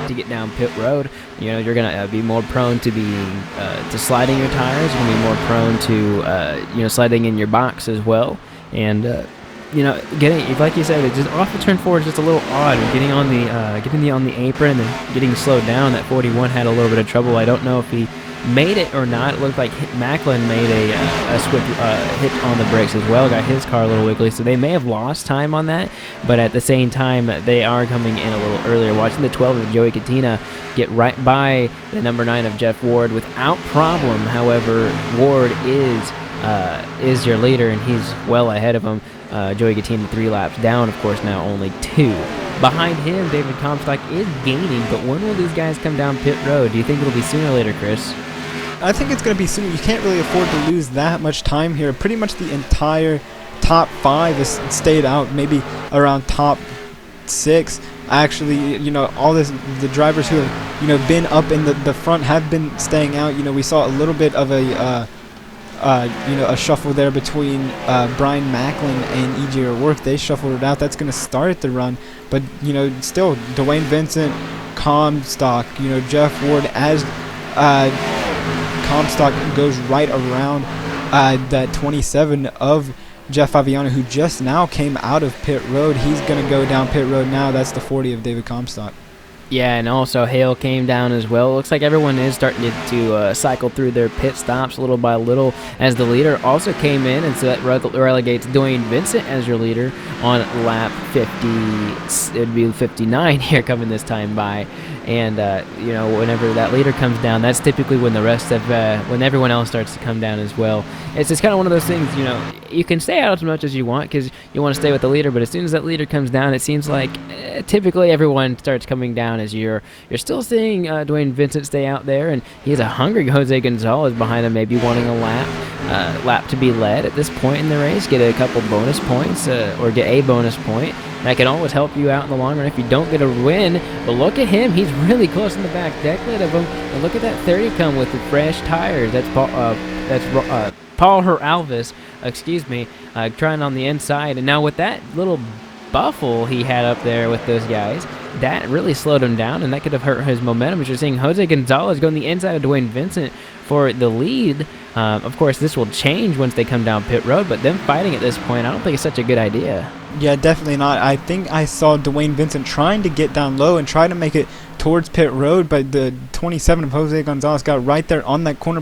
To get down pit road. You know, you're going to be more prone to being to sliding your tires. You're going to be more prone to sliding in your box as well. And getting, like you said, it's just off the turn 4 is just a little odd. Getting on the apron and getting slowed down. That 41 had a little bit of trouble. I don't know if he made it or not. It looked like Macklin made a swift hit on the brakes as well, got his car a little wiggly, so they may have lost time on that, but at the same time they are coming in a little earlier. Watching the 12 of Joey Katina get right by the number 9 of Jeff Ward without problem. However, Ward is your leader, and he's well ahead of him. Joey Katina 3 laps down, of course, now only 2. Behind him, David Comstock is gaining, but when will these guys come down pit road? Do you think it'll be sooner or later, Chris? I think it's going to be soon. You can't really afford to lose that much time here. Pretty much the entire top 5 has stayed out, maybe around top 6. Actually, all the drivers who have, been up in the front have been staying out. We saw a little bit of a shuffle there between Brian Macklin and E.J. O'Rourke. They shuffled it out. That's going to start the run. But, still, Dwayne Vincent, Comstock, Jeff Ward, as Comstock goes right around that 27 of Jeff Favignana, who just now came out of pit road. He's going to go down pit road now. That's the 40 of David Comstock. Yeah, and also Hale came down as well. Looks like everyone is starting to cycle through their pit stops little by little, as the leader also came in, and so that relegates Dwayne Vincent as your leader on lap 50. It would be 59 here coming this time by. And whenever that leader comes down, that's typically when the rest of when everyone else starts to come down as well. It's just kind of one of those things. You can stay out as much as you want because you want to stay with the leader, but as soon as that leader comes down, it seems like typically everyone starts coming down. As you're still seeing Dwayne Vincent stay out there, and he has a hungry Jose Gonzalez behind him, maybe wanting a lap to be led at this point in the race, get a couple bonus points or get a bonus point. That can always help you out in the long run if you don't get a win. But look at him. He's really close in the back decklet of him. And look at that 30 come with the fresh tires. That's Paul Alves, trying on the inside. And now with that little buffle he had up there with those guys, that really slowed him down, and that could have hurt his momentum. As you're seeing Jose Gonzalez go on the inside of Dwayne Vincent for the lead. Of course, this will change once they come down pit road, but them fighting at this point, I don't think it's such a good idea. Yeah, definitely not. I think I saw Dwayne Vincent trying to get down low and try to make it towards pit road, but the 27 of Jose Gonzalez got right there on that corner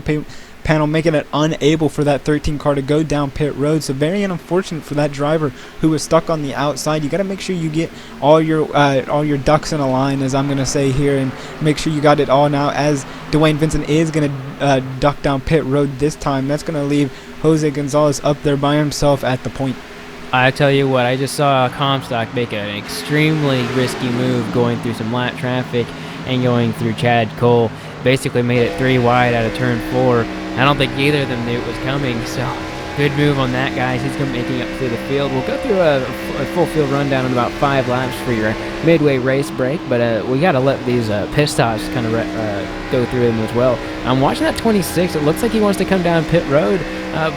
panel, making it unable for that 13 car to go down pit road. So very unfortunate for that driver who was stuck on the outside. You got to make sure you get all your ducks in a line, as I'm going to say here, and make sure you got it all now, as Dwayne Vincent is going to duck down pit road this time. That's going to leave Jose Gonzalez up there by himself at the point. I tell you what, I just saw Comstock make an extremely risky move going through some lap traffic and going through Chad Cole. Basically made it 3 wide out of turn 4. I don't think either of them knew it was coming, so good move on that, guys. He's making up through the field. We'll go through a full field rundown in about 5 laps for your midway race break, but we got to let these pit stops kind of go through them as well. I'm watching that 26. It looks like he wants to come down pit road,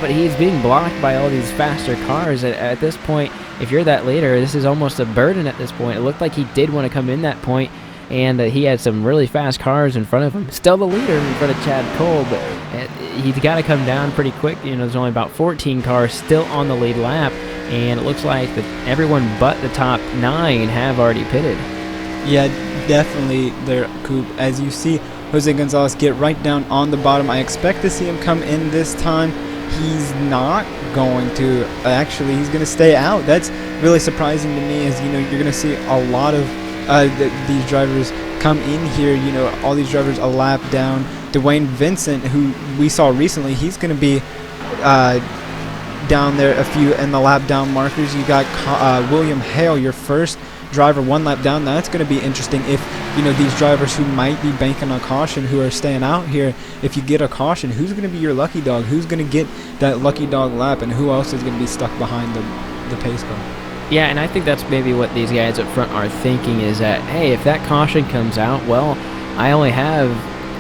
but he's being blocked by all these faster cars. At this point, if you're that leader, this is almost a burden at this point. It looked like he did want to come in that point, and he had some really fast cars in front of him. Still the leader in front of Chad Cole, but he's got to come down pretty quick. There's only about 14 cars still on the lead lap, and it looks like that everyone but the top 9 have already pitted. Yeah, definitely there, Coop. As you see Jose Gonzalez get right down on the bottom, I expect to see him come in this time. He's not going to. Actually, he's going to stay out. That's really surprising to me, as you're going to see a lot of these drivers come in here, all these drivers a lap down. Dwayne Vincent, who we saw recently, he's going to be down there a few in the lap down markers. You got William Hale, your first driver 1 lap down. That's going to be interesting if these drivers who might be banking on caution, who are staying out here, if you get a caution, who's going to be your lucky dog? Who's going to get that lucky dog lap, and who else is going to be stuck behind the pace car? Yeah, and I think that's maybe what these guys up front are thinking, is that, hey, if that caution comes out, well, I only have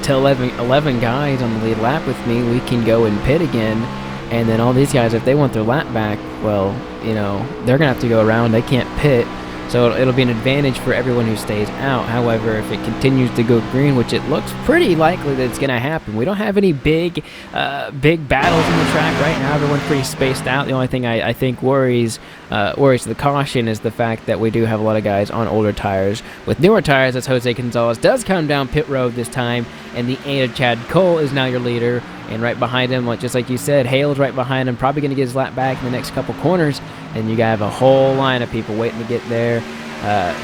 11 guys on the lead lap with me. We can go and pit again. And then all these guys, if they want their lap back, well, they're going to have to go around. They can't pit. So it'll be an advantage for everyone who stays out. However, if it continues to go green, which it looks pretty likely that it's going to happen, we don't have any big battles in the track right now. Everyone's pretty spaced out. The only thing I think worries the caution is the fact that we do have a lot of guys on older tires. With newer tires, as Jose Gonzalez does come down pit road this time, and the 8 of Chad Cole is now your leader. And right behind him, just like you said, Hale's right behind him, probably going to get his lap back in the next couple corners. And you have a whole line of people waiting to get there.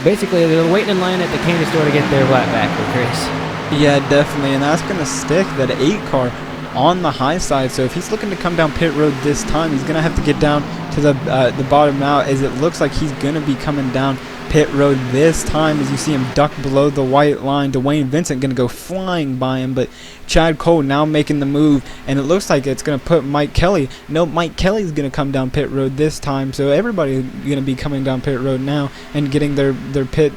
Basically, they're waiting in line at the candy store to get their lap back for Chris. Yeah, definitely, and that's going to stick that 8 car on the high side. So if he's looking to come down pit road this time, he's going to have to get down to the bottom now, as it looks like he's going to be coming down pit road this time, as you see him duck below the white line. Dwayne Vincent going to go flying by him, but Chad Cole now making the move, and it looks like it's going to put Mike Kelly. No, Mike Kelly's going to come down pit road this time, so everybody's going to be coming down pit road now and getting their pit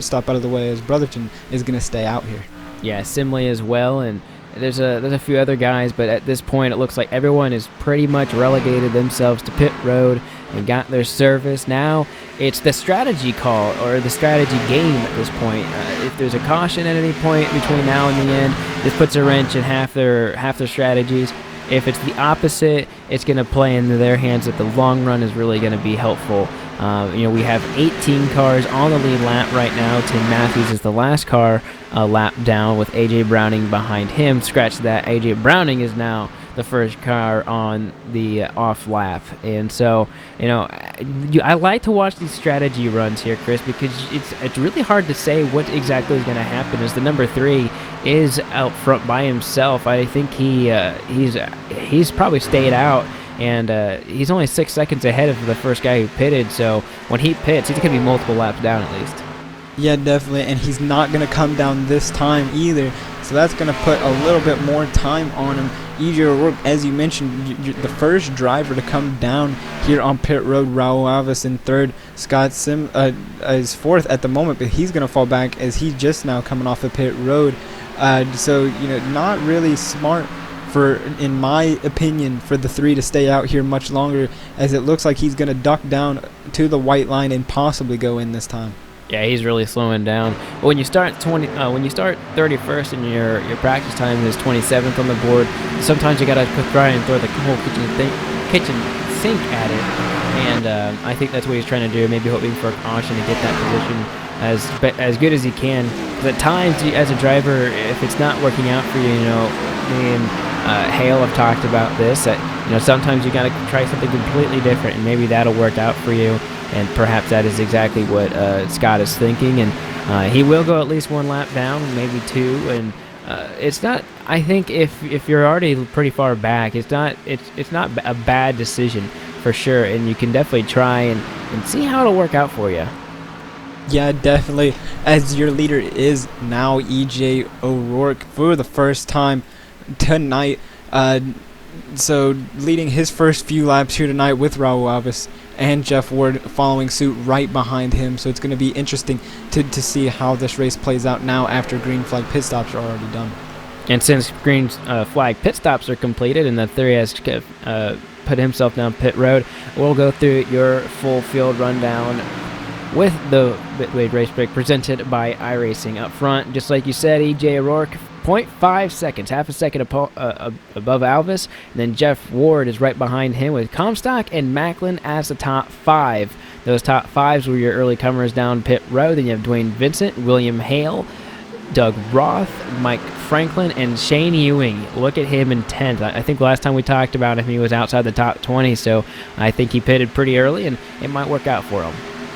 stop out of the way, as Brotherton is going to stay out here. Yeah, Simley as well, and there's a few other guys, but at this point it looks like everyone is pretty much relegated themselves to pit road and got their service. Now it's the strategy call, or the strategy game at this point. If there's a caution at any point between now and the end, this puts a wrench in half their strategies. If it's the opposite, it's going to play into their hands that the long run is really going to be helpful. We have 18 cars on the lead lap right now. Tim Matthews is the last car lap down, with A.J. Browning behind him. Scratch that, A.J. Browning is now the first car on the off lap. And so, I like to watch these strategy runs here, Chris, because it's really hard to say what exactly is going to happen, as the number 3 is out front by himself. I think he's probably stayed out, and he's only 6 seconds ahead of the first guy who pitted. So when he pits, he's going to be multiple laps down at least. Yeah, definitely, and he's not going to come down this time either, so that's going to put a little bit more time on him. EJ O'Rourke, as you mentioned, the first driver to come down here on pit road. Raul Alves in third, Scott Sim is fourth at the moment, but he's going to fall back as he's just now coming off of pit road. So, not really smart, in my opinion, for the 3 to stay out here much longer, as it looks like he's going to duck down to the white line and possibly go in this time. Yeah, he's really slowing down. But when you start 31st and your practice time is 27th on the board, sometimes you gotta try and throw the whole kitchen sink at it. And I think that's what he's trying to do. Maybe hoping for a caution to get that position as good as he can. Because at times, as a driver, if it's not working out for you, me and Hale have talked about this. That sometimes you gotta try something completely different, and maybe that'll work out for you. And perhaps that is exactly what Scott is thinking. And he will go at least 1 lap down, maybe 2. And it's not. I think if you're already pretty far back, it's not a bad decision for sure. And you can definitely try and see how it'll work out for you. Yeah, definitely. As your leader is now EJ O'Rourke for the first time tonight. So leading his first few laps here tonight, with Raul Alves and Jeff Ward following suit right behind him. So it's going to be interesting to see how this race plays out now after green flag pit stops are already done. And since green flag pit stops are completed and the 3 has put himself down pit road, we'll go through your full field rundown with the Bitway race break presented by iRacing. Up front, just like you said, EJ O'Rourke, 0.5 seconds, half a second above Alves. And then Jeff Ward is right behind him with Comstock and Macklin as the top 5. Those top 5s were your early comers down pit road. Then you have Dwayne Vincent, William Hale, Doug Roth, Mike Franklin, and Shane Ewing. Look at him in 10th. I think last time we talked about him, he was outside the top 20, so I think he pitted pretty early, and it might work out for him.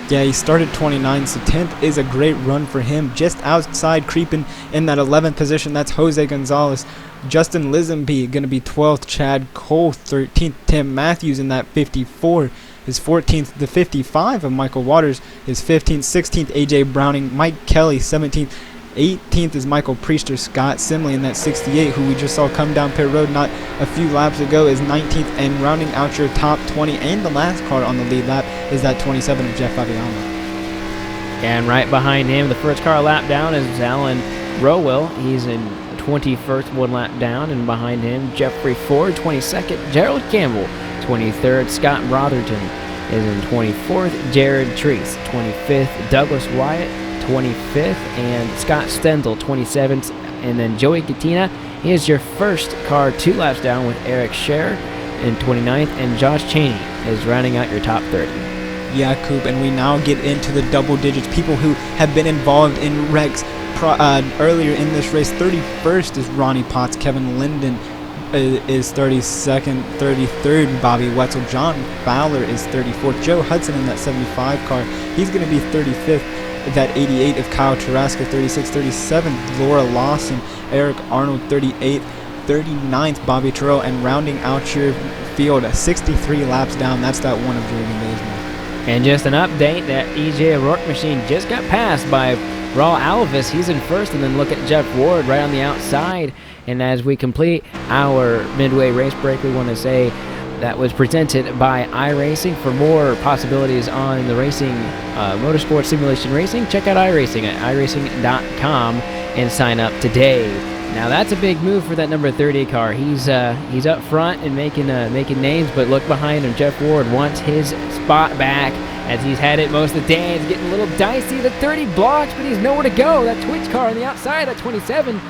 Yeah, he started 29, so 10th is a great run for him. Just outside, creeping in that 11th position, that's Jose Gonzalez. Justin Lisenby going to be 12th. Chad Cole, 13th. Tim Matthews in that 54 is 14th. The 55 of Michael Waters is 15th. 16th, A.J. Browning. Mike Kelly, 17th. 18th is Michael Priester. Scott Simley in that 68, who we just saw come down pit road not a few laps ago, is 19th. And rounding out your top 20 and the last car on the lead lap is that 27 of Jeff Fabiano. And right behind him, the first car lap down, is Alan Rowell. He's in 21st, 1 lap down, and behind him, Jeffrey Ford, 22nd, Gerald Campbell, 23rd, Scott Brotherton is in 24th, Jared Treese, 25th, Douglas Wyatt, 25th, and Scott Stendel, 27th, and then Joey Katina. He is your first car 2 laps down with Eric Scher in 29th, and Josh Cheney is rounding out your top 30. Yeah, Coop, and we now get into the double digits. People who have been involved in wrecks earlier in this race. 31st is Ronnie Potts. Kevin Linden is 32nd. 33rd, Bobby Wetzel. John Fowler is 34th. Joe Hudson in that 75 car, he's going to be 35th. That 88 of Kyle Tarasca, 36th. 37th, Laura Lawson. Eric Arnold, 38th. 39th, Bobby Terrell, and rounding out your field, 63 laps down, that's that one of Jordan Bazemore. And just an update, that EJ O'Rourke machine just got passed by Raul Alves. He's in first, and then look at Jeff Ward right on the outside. And as we complete our midway race break, we want to say that was presented by iRacing. For more possibilities on the racing, motorsport simulation racing, check out iRacing at iRacing.com and sign up today. Now that's a big move for that number 30 car. He's up front and making names, but look behind him. Jeff Ward wants his spot back as he's had it most of the day. It's getting a little dicey. The 30 blocks, but he's nowhere to go. That Twitch car on the outside, that 27,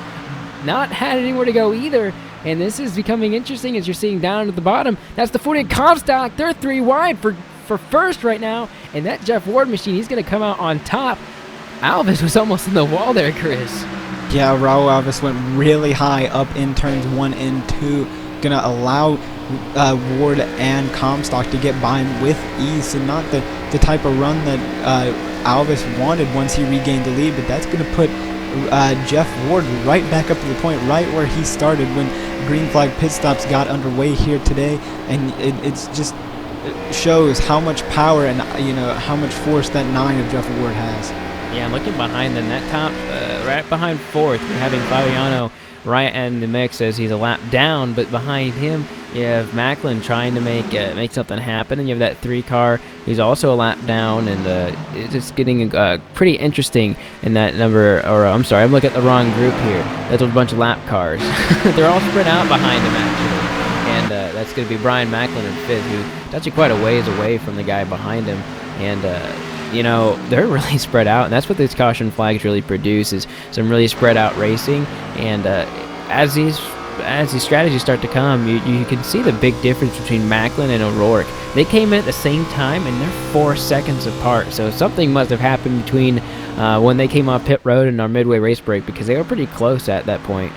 not had anywhere to go either. And this is becoming interesting as you're seeing down at the bottom. That's the 48 Comstock. They're 3 wide for first right now. And that Jeff Ward machine, he's going to come out on top. Alves was almost in the wall there, Chris. Yeah, Raul Alves went really high up in turns 1 and 2, gonna allow Ward and Comstock to get by him with ease. So not the type of run that Alves wanted once he regained the lead, but that's gonna put Jeff Ward right back up to the point right where he started when green flag pit stops got underway here today. And it's just shows how much power and how much force that 9 of Jeff Ward has. Yeah, I'm looking behind them. That top, right behind fourth, we're having Fabiano right in the mix as he's a lap down, but behind him you have Macklin trying to make something happen, and you have that 3 car who's also a lap down, and it's just getting pretty interesting in that number. Or I'm sorry, I'm looking at the wrong group here. That's a bunch of lap cars. They're all spread out behind him actually, and that's going to be Brian Macklin in 5th, who's actually quite a ways away from the guy behind him, and they're really spread out, and that's what these caution flags really produce, is some really spread out racing. And as these strategies start to come, you can see the big difference between Macklin and O'Rourke. They came in at the same time, and they're 4 seconds apart, so something must have happened between when they came off pit road and our midway race break, because they were pretty close at that point.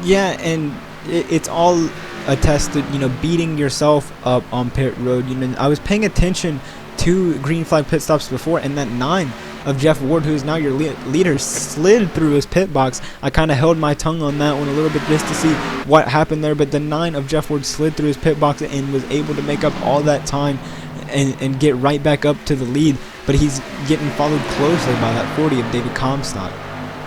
Yeah, and it's all attested, beating yourself up on pit road. I was paying attention to green flag pit stops before, and that 9 of Jeff Ward, who is now your leader, slid through his pit box. I kind of held my tongue on that one a little bit just to see what happened there, but the 9 of Jeff Ward slid through his pit box and was able to make up all that time and get right back up to the lead, but he's getting followed closely by that 40 of David Comstock.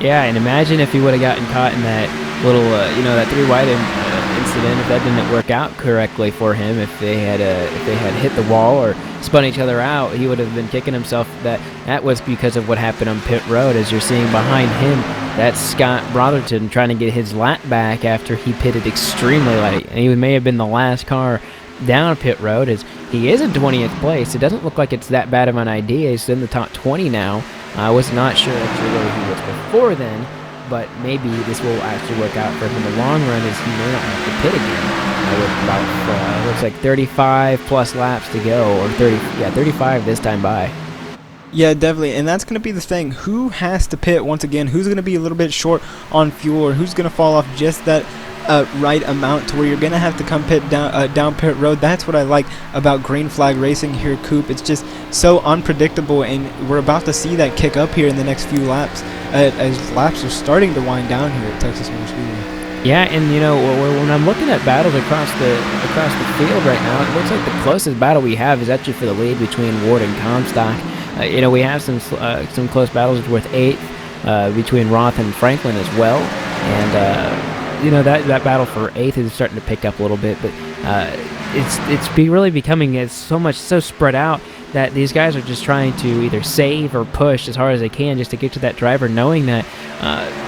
Yeah, and imagine if he would have gotten caught in that little, that 3 wide incident, if that didn't work out correctly for him, if they had hit the wall or spun each other out, he would have been kicking himself. That was because of what happened on pit road. As you're seeing behind him, that's Scott Brotherton trying to get his lap back after he pitted extremely late, and he may have been the last car down pit road, as he is in 20th place. It doesn't look like it's that bad of an idea. He's in the top 20 now. I was not sure actually where he was before then, but maybe this will actually work out for him in the long run, as he may not have to pit again. With about looks like 35 plus laps to go, or 35 this time by. Yeah, definitely, and that's going to be the thing. Who has to pit once again? Who's going to be a little bit short on fuel, or who's going to fall off just that right amount to where you're going to have to come down pit road? That's what I like about green flag racing here, Coop. It's just so unpredictable, and we're about to see that kick up here in the next few laps as laps are starting to wind down here at Texas Motor Speedway. Yeah, and when I'm looking at battles across the field right now, it looks like the closest battle we have is actually for the lead between Ward and Comstock. We have some close battles with 8th between Roth and Franklin as well, and that battle for 8th is starting to pick up a little bit, but it's really becoming so spread out that these guys are just trying to either save or push as hard as they can just to get to that driver, knowing that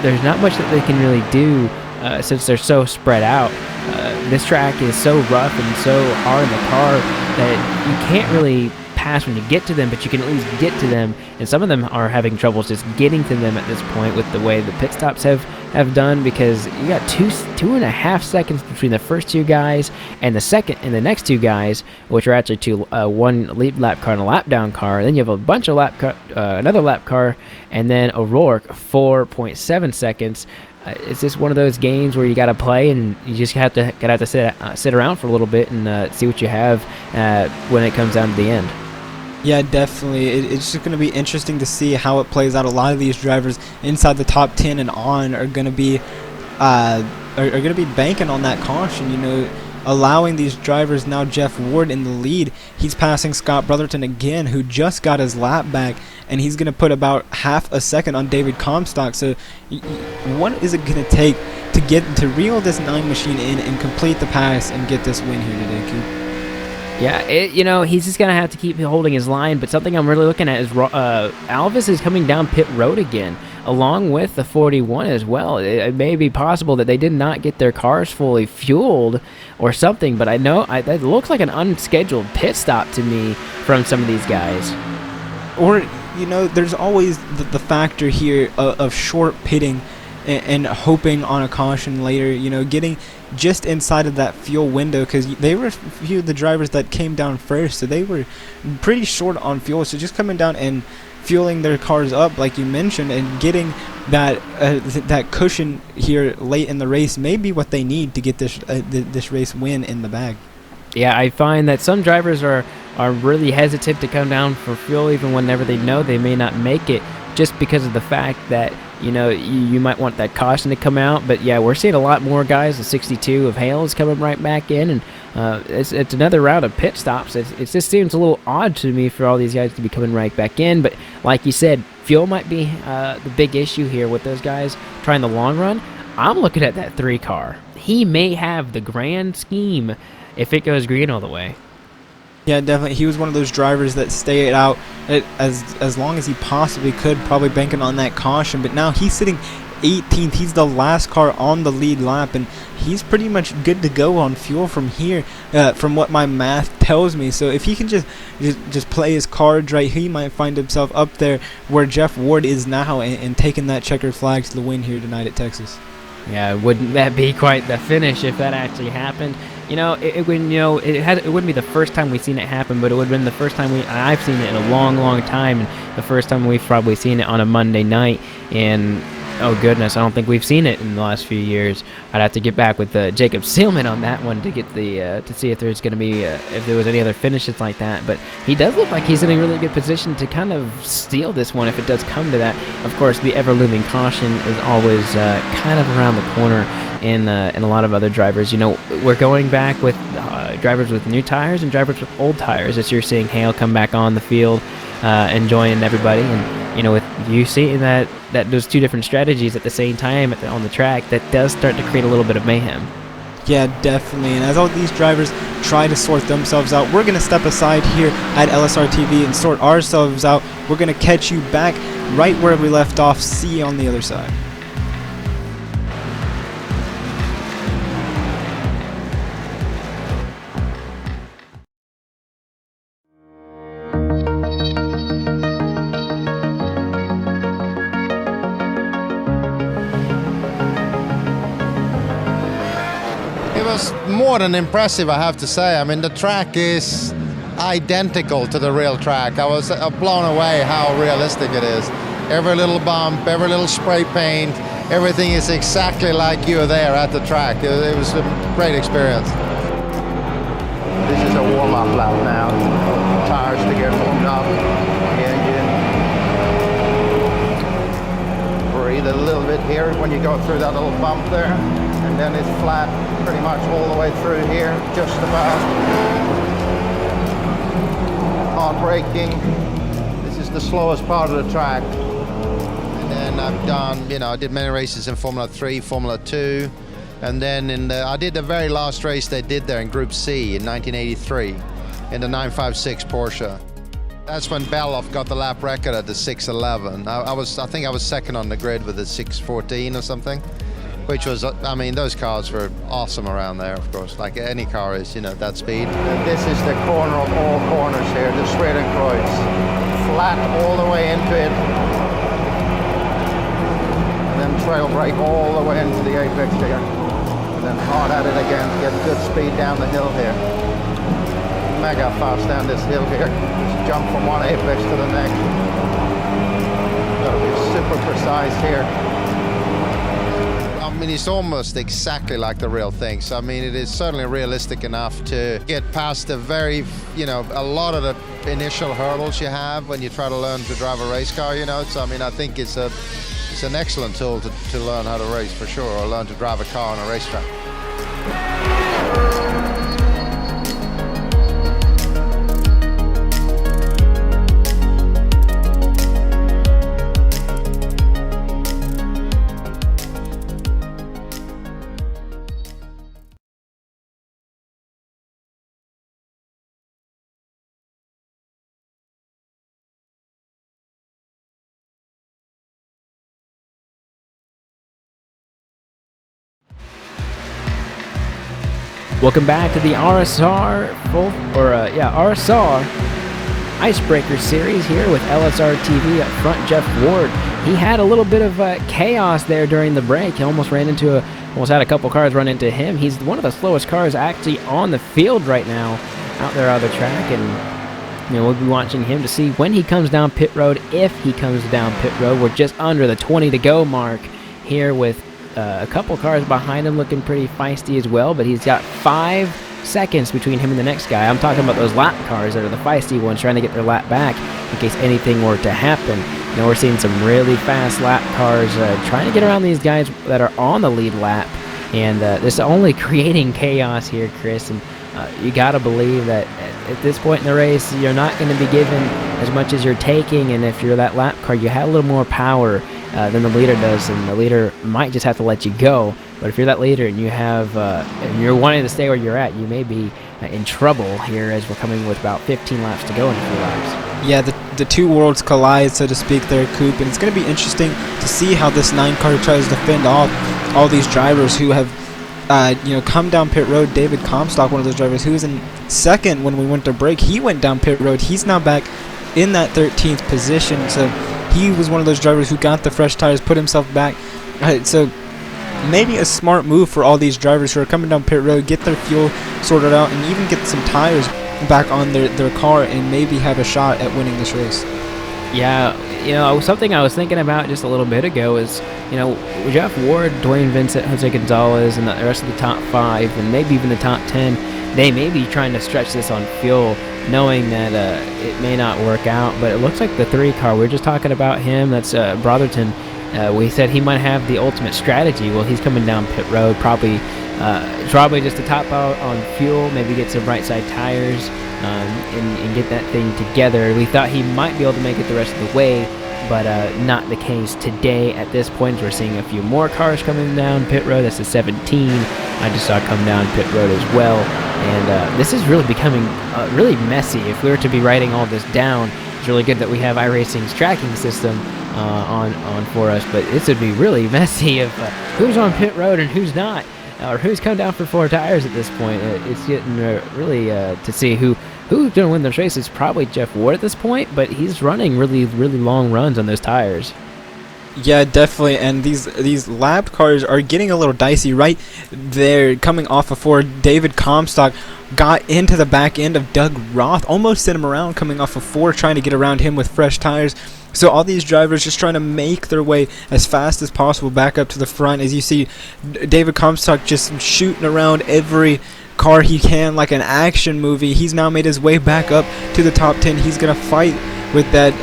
there's not much that they can really do since they're so spread out. This track is so rough and so hard in the car that you can't really pass when you get to them, but you can at least get to them, and some of them are having troubles just getting to them at this point with the way the pit stops have done, because you got 2.5 seconds between the first two guys and the next two guys, which are actually one lead lap car and a lap down car. And then you have a bunch of another lap car, and then O'Rourke 4.7 seconds. It's just one of those games where you got to play, and you just have to sit around for a little bit and see what you have when it comes down to the end. Yeah, definitely. It's just going to be interesting to see how it plays out. A lot of these drivers inside the top 10 and on are going to be banking on that caution, you know, allowing these drivers. Now Jeff Ward in the lead. He's passing Scott Brotherton again, who just got his lap back, and he's going to put about half a second on David Comstock. So what is it going to take to reel this 9 machine in and complete the pass and get this win here today, Coop? Yeah, he's just going to have to keep holding his line, but something I'm really looking at is Alvis is coming down pit road again, along with the 41 as well. It may be possible that they did not get their cars fully fueled or something, but I know that looks like an unscheduled pit stop to me from some of these guys. Or, there's always the factor here of short pitting and hoping on a caution later, getting just inside of that fuel window, because they were a few of the drivers that came down first, so they were pretty short on fuel. So just coming down and fueling their cars up, like you mentioned, and getting that cushion here late in the race may be what they need to get this race win in the bag. Yeah, I find that some drivers are really hesitant to come down for fuel even whenever they know they may not make it, just because of the fact that you might want that caution to come out. But yeah, we're seeing a lot more guys. The 62 of Hale is coming right back in, and it's another round of pit stops. It just seems a little odd to me for all these guys to be coming right back in. But like you said, fuel might be the big issue here with those guys trying the long run. I'm looking at that 3 car. He may have the grand scheme if it goes green all the way. Yeah, definitely. He was one of those drivers that stayed out as long as he possibly could, probably banking on that caution. But now he's sitting 18th. He's the last car on the lead lap, and he's pretty much good to go on fuel from here, from what my math tells me. So if he can just play his cards right, he might find himself up there where Jeff Ward is now, and taking that checkered flag to the win here tonight at Texas. Yeah, wouldn't that be quite the finish if that actually happened? It wouldn't be the first time we've seen it happen, but it would have been the first time I've seen it in a long, long time, and the first time we've probably seen it on a Monday night. And oh goodness, I don't think we've seen it in the last few years. I'd have to get back with Jacob Seelman on that one to get to see if there's going to be if there was any other finishes like that. But he does look like he's in a really good position to kind of steal this one if it does come to that. Of course, the ever-looming caution is always kind of around the corner in a lot of other drivers. We're going back with drivers with new tires and drivers with old tires, as you're seeing Hale come back on the field and join everybody. And with you seeing that those two different strategies at the same time on the track, that does start to create a little bit of mayhem. Yeah, definitely. And as all these drivers try to sort themselves out, we're going to step aside here at LSRTV and sort ourselves out. We're going to catch you back right where we left off. See you on the other side. More than impressive, I have to say. I mean, the track is identical to the real track. I was blown away how realistic it is. Every little bump, every little spray paint, everything is exactly like you're there at the track. It was a great experience. This is a warm-up lap now. Tires to get warmed up. The engine. Breathe a little bit here when you go through that little bump there. And then it's flat pretty much all the way through here, just about. Hard braking. This is the slowest part of the track. And then I've done, I did many races in Formula 3, Formula 2. And then I did the very last race they did there in Group C in 1983 in the 956 Porsche. That's when Beloff got the lap record at the 6:11. I think I was second on the grid with the 6:14 or something, which was, I mean, those cars were awesome around there, of course, like any car is, you know, that speed. This is the corner of all corners here, the Schwerenkreuz. Flat all the way into it. And then trail brake all the way into the apex here. And then hard at it again to get good speed down the hill here. Mega fast down this hill here. Just jump from one apex to the next. Gotta be super precise here. I mean, it's almost exactly like the real thing. So, I mean, it is certainly realistic enough to get past the very, you know, a lot of the initial hurdles you have when you try to learn to drive a race car, you know. So, I mean, I think it's an excellent tool to learn how to race for sure, or learn to drive a car on a racetrack. Welcome back to the RSR RSR Icebreaker series here with LSRTV up front. Jeff Ward, he had a little bit of chaos there during the break. He almost had a couple cars run into him. He's one of the slowest cars actually on the field right now, out there on the track, and we'll be watching him to see when he comes down pit road, if he comes down pit road. We're just under the 20 to go mark here with a couple cars behind him looking pretty feisty as well, but he's got 5 seconds between him and the next guy. I'm talking about those lap cars that are the feisty ones trying to get their lap back in case anything were to happen. We're seeing some really fast lap cars trying to get around these guys that are on the lead lap, and this is only creating chaos here, Chris, and you got to believe that at this point in the race, you're not going to be given as much as you're taking, and if you're that lap car, you have a little more power than the leader does, and the leader might just have to let you go. But if you're that leader and and you're wanting to stay where you're at, you may be in trouble here as we're coming with about 15 laps to go in a few laps. Yeah, the two worlds collide, so to speak, there, Coop, and it's going to be interesting to see how this 9 car tries to fend off all these drivers who have come down pit road. David Comstock, one of those drivers who was in second when we went to break, he went down pit road. He's now back in that 13th position, so he was one of those drivers who got the fresh tires, put himself back. So maybe a smart move for all these drivers who are coming down pit road, get their fuel sorted out, and even get some tires back on their car and maybe have a shot at winning this race. Yeah, something I was thinking about just a little bit ago is, Jeff Ward, Dwayne Vincent, Jose Gonzalez, and the rest of the top 5, and maybe even the top 10, they may be trying to stretch this on fuel, knowing that it may not work out. But it looks like the 3 car, we were just talking about him, that's Brotherton. We said he might have the ultimate strategy. Well, he's coming down pit road, probably just to top out on fuel, maybe get some right side tires, and get that thing together. We thought he might be able to make it the rest of the way, but not the case today. At this point, we're seeing a few more cars coming down pit road. That's the 17 I just saw come down pit road as well. And this is really becoming really messy. If we were to be writing all this down, it's really good that we have iRacing's tracking system on for us, but this would be really messy of who's on pit road and who's not, or who's come down for 4 tires at this point. It's getting really to see who's going to win this race. It's probably Jeff Ward at this point, but he's running really, really long runs on those tires. Yeah, definitely, and these lap cars are getting a little dicey right there. Coming off of 4, David Comstock got into the back end of Doug Roth, almost sent him around coming off of 4, trying to get around him with fresh tires. So all these drivers just trying to make their way as fast as possible back up to the front. As you see, David Comstock just shooting around every car he can like an action movie. He's now made his way back up to the top 10. He's going to fight with that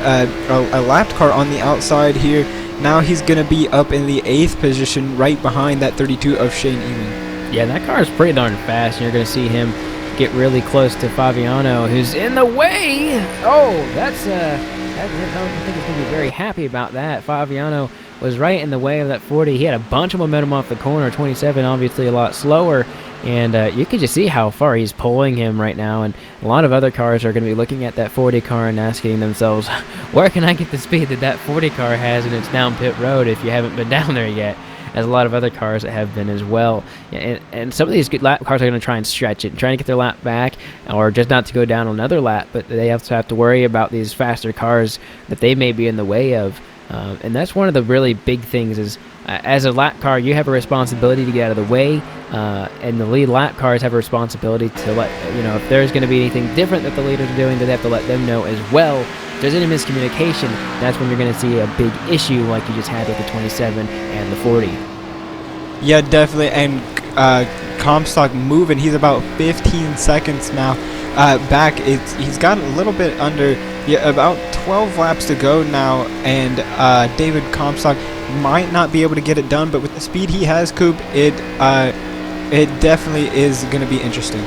a lapped car on the outside here. Now he's going to be up in the 8th position right behind that 32 of Shane Eman. Yeah, that car is pretty darn fast. You're going to see him get really close to Fabiano, who's in the way. Oh, that's I don't think he's going to be very happy about that. Fabiano was right in the way of that 40. He had a bunch of momentum off the corner. 27 obviously a lot slower And you can just see how far he's pulling him right now. And a lot of other cars are going to be looking at that 40 car and asking themselves, where can I get the speed that that 40 car has? And it's down pit road if you haven't been down there yet, as a lot of other cars that have been as well. And some of these good lap cars are going to try and stretch it, trying to get their lap back, or just not to go down another lap, but they also have to worry about these faster cars that they may be in the way of. And that's one of the really big things is, as a lap car, you have a responsibility to get out of the way, and the lead lap cars have a responsibility to let, if there's going to be anything different that the leaders are doing, they have to let them know as well. If there's any miscommunication, that's when you're going to see a big issue like you just had with the 27 and the 40. Yeah, definitely. And Comstock moving. He's about 15 seconds now back. He's got a little bit under, about 12 laps to go now, and David Comstock might not be able to get it done, but with the speed he has, Coop, it definitely is going to be interesting.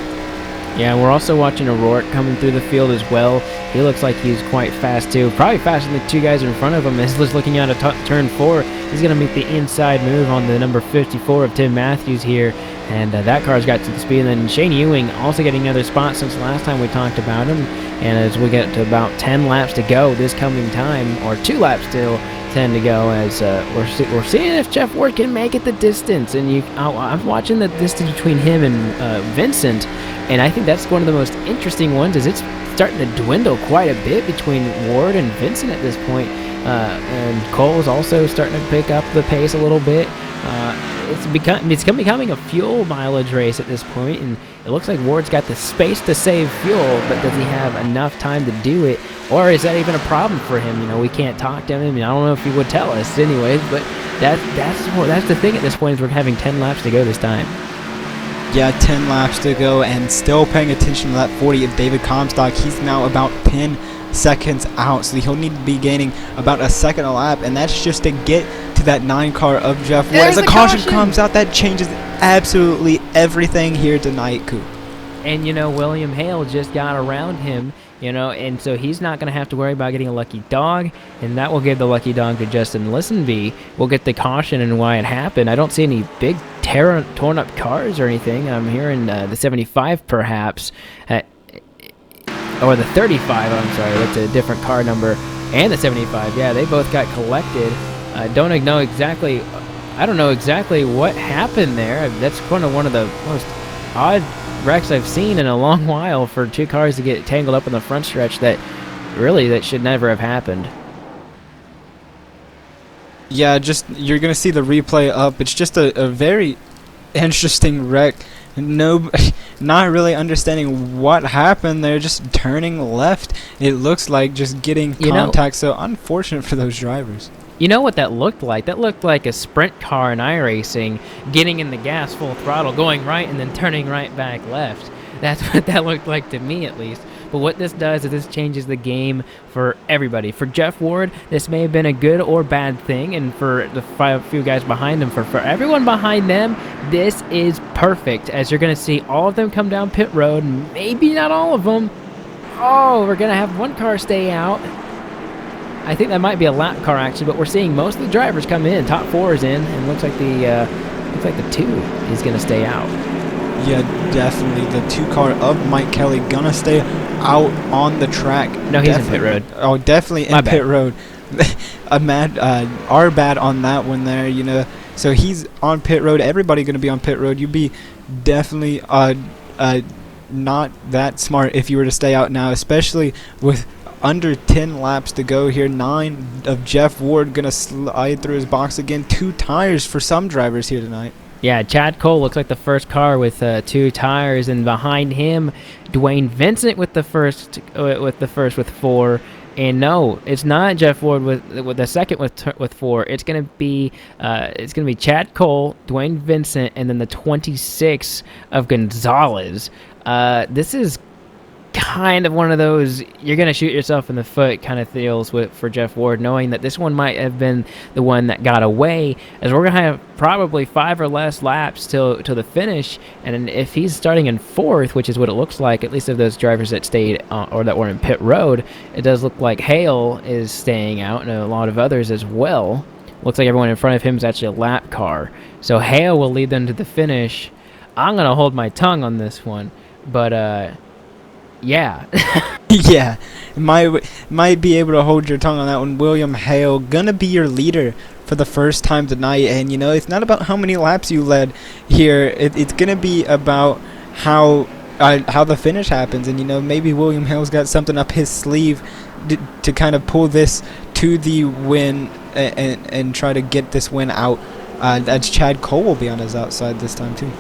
Yeah, we're also watching O'Rourke coming through the field as well. He looks like he's quite fast too, probably faster than the two guys in front of him. As he's looking out of turn 4, he's going to make the inside move on the number 54 of Tim Matthews here, and that car's got to the speed. And then Shane Ewing also getting another spot since the last time we talked about him. And as we get to about 10 laps to go this coming time, or 2 laps still, 10 to go, as we're seeing if Jeff Ward can make it the distance. And I'm watching the distance between him and Vincent, and I think that's one of the most interesting ones, is it's starting to dwindle quite a bit between Ward and Vincent at this point. And Cole's also starting to pick up the pace a little bit. It's becoming a fuel mileage race at this point, and it looks like Ward's got the space to save fuel, but does he have enough time to do it? Or is that even a problem for him? We can't talk to him. I don't know if he would tell us anyways, but that's the thing at this point, is we're having 10 laps to go this time. Yeah, 10 laps to go, and still paying attention to that 40 of David Comstock. He's now about 10 seconds out, so he'll need to be gaining about a second a lap, and that's just to get to that 9 car of Jeff Ward. As a caution comes out, that changes absolutely everything here tonight, Coop. And William Hale just got around him, and so he's not going to have to worry about getting a lucky dog, and that will give the lucky dog to Justin Listenby. We'll get the caution and why it happened. I don't see any big torn up cars or anything. I'm hearing the 75 perhaps, or the 35, I'm sorry, that's a different car number, and the 75. Yeah, they both got collected. I don't know exactly what happened there. That's one of the most odd wrecks I've seen in a long while, for 2 cars to get tangled up in the front stretch that should never have happened. Yeah, you're going to see the replay up. It's just a very interesting wreck. Not really understanding what happened. They're just turning left. It looks like just getting contact. So unfortunate for those drivers. You know what that looked like? That looked like a sprint car in iRacing, getting in the gas full throttle, going right, and then turning right back left. That's what that looked like to me, at least. But what this does is this changes the game for everybody. For Jeff Ward, this may have been a good or bad thing, and for the few guys behind him, for everyone behind them, this is perfect, as you're going to see all of them come down pit road, maybe not all of them. Oh, we're going to have one car stay out. I think that might be a lap car, actually, but we're seeing most of the drivers come in. Top 4 is in, and looks like the 2 is going to stay out. Yeah, definitely. The 2 car of Mike Kelly gonna stay out on the track. No, he's in pit road. Oh, definitely in pit road. Our bad on that one there, So he's on pit road. Everybody gonna be on pit road. You'd be definitely not that smart if you were to stay out now, especially with under 10 laps to go here. 9 of Jeff Ward gonna slide through his box again. 2 tires for some drivers here tonight. Yeah, Chad Cole looks like the first car with 2 tires, and behind him, Dwayne Vincent with the first with 4. And no, it's not Jeff Ward with the second with 4. It's gonna be Chad Cole, Dwayne Vincent, and then the 26 of Gonzalez. This is kind of one of those you're going to shoot yourself in the foot kind of deals for Jeff Ward, knowing that this one might have been the one that got away, as we're going to have probably 5 or less laps till the finish. And if he's starting in 4th, which is what it looks like, at least of those drivers that stayed or that were in pit road, it does look like Hale is staying out, and a lot of others as well. Looks like everyone in front of him is actually a lap car. So Hale will lead them to the finish. I'm going to hold my tongue on this one. But, yeah. Yeah, might be able to hold your tongue on that one. William Hale gonna be your leader for the first time tonight, and it's not about how many laps you led here. It's gonna be about how the finish happens, and maybe William Hale's got something up his sleeve to kind of pull this to the win and try to get this win out. That's Chad Cole will be on his outside this time too.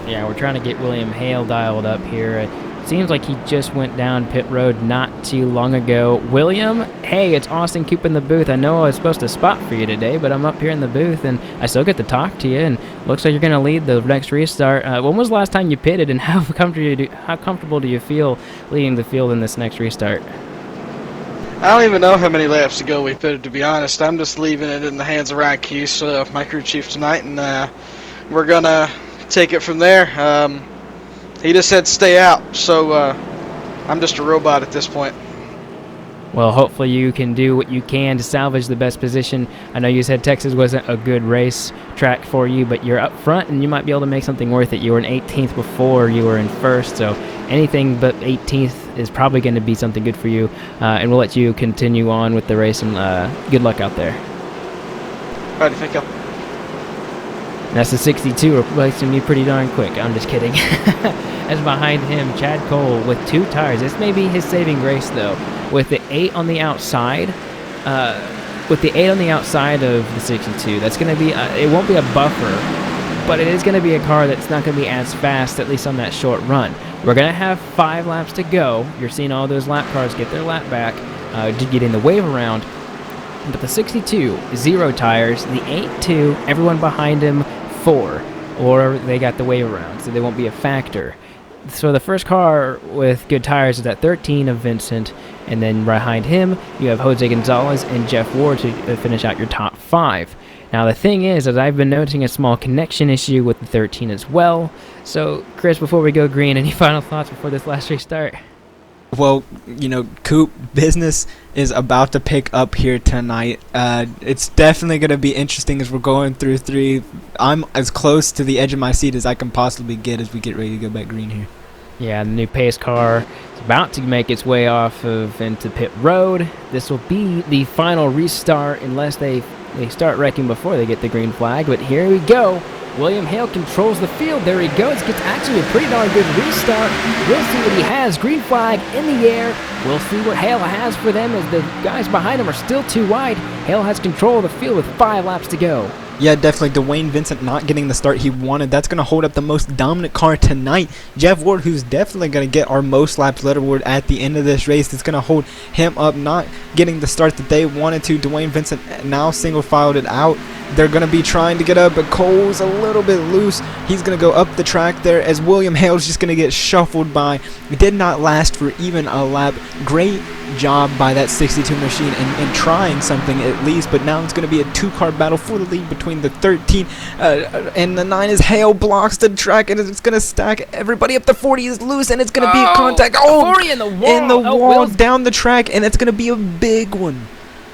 Yeah, we're trying to get William Hale dialed up here. Seems like he just went down pit road not too long ago. William, hey, it's Austin Coop in the booth. I know I was supposed to spot for you today, but I'm up here in the booth, and I still get to talk to you, and looks like you're going to lead the next restart. When was the last time you pitted, and how comfortable do you feel leading the field in this next restart? I don't even know how many laps to go we pitted, to be honest. I'm just leaving it in the hands of Ryan Keese, my crew chief tonight, and we're going to take it from there. He just said stay out, so I'm just a robot at this point. Well, hopefully you can do what you can to salvage the best position. I know you said Texas wasn't a good race track for you, but you're up front, and you might be able to make something worth it. You were in 18th before you were in first, so anything but 18th is probably going to be something good for you, and we'll let you continue on with the race, and good luck out there. All right, thank you. That's the 62 replacing me pretty darn quick. I'm just kidding. As behind him, Chad Cole with 2 tires. This may be his saving grace, though. With the 8 on the outside, of the 62, that's going to be, it won't be a buffer, but it is going to be a car that's not going to be as fast, at least on that short run. We're going to have 5 laps to go. You're seeing all those lap cars get their lap back, getting the wave around. But the 62, 0 tires. The 8-2, everyone behind him, 4. Or they got the wave around, so they won't be a factor. So the first car with good tires is at 13 of Vincent, and then behind him you have Jose Gonzalez and Jeff Ward to finish out your top 5. Now the thing is I've been noticing a small connection issue with the 13 as well. So Chris, before we go green, any final thoughts before this last restart? Well, Coop, business is about to pick up here tonight. It's definitely going to be interesting as we're going through 3. I'm as close to the edge of my seat as I can possibly get as we get ready to go back green here. Yeah, the new pace car is about to make its way off into pit road. This will be the final restart unless they start wrecking before they get the green flag. But here we go. William Hale controls the field. There he goes. Gets actually a pretty darn good restart. We'll see what he has. Green flag in the air. We'll see what Hale has for them as the guys behind him are still too wide. Hale has control of the field with 5 laps to go. Yeah, definitely. Dwayne Vincent not getting the start he wanted. That's going to hold up the most dominant car tonight. Jeff Ward, who's definitely going to get our most laps leaderboard at the end of this race, it's going to hold him up, not getting the start that they wanted to. Dwayne Vincent now single-filed it out. They're going to be trying to get up, but Cole's a little bit loose. He's going to go up the track there as William Hale's just going to get shuffled by. It did not last for even a lap. Great job by that 62 machine and trying something at least, but now it's going to be a 2-car battle for the lead between the 13 and the 9 as Hale blocks the track, and it's going to stack everybody up. The 40 is loose, and it's going to be a contact. 40 in the wall. In the wall down the track, and it's going to be a big one.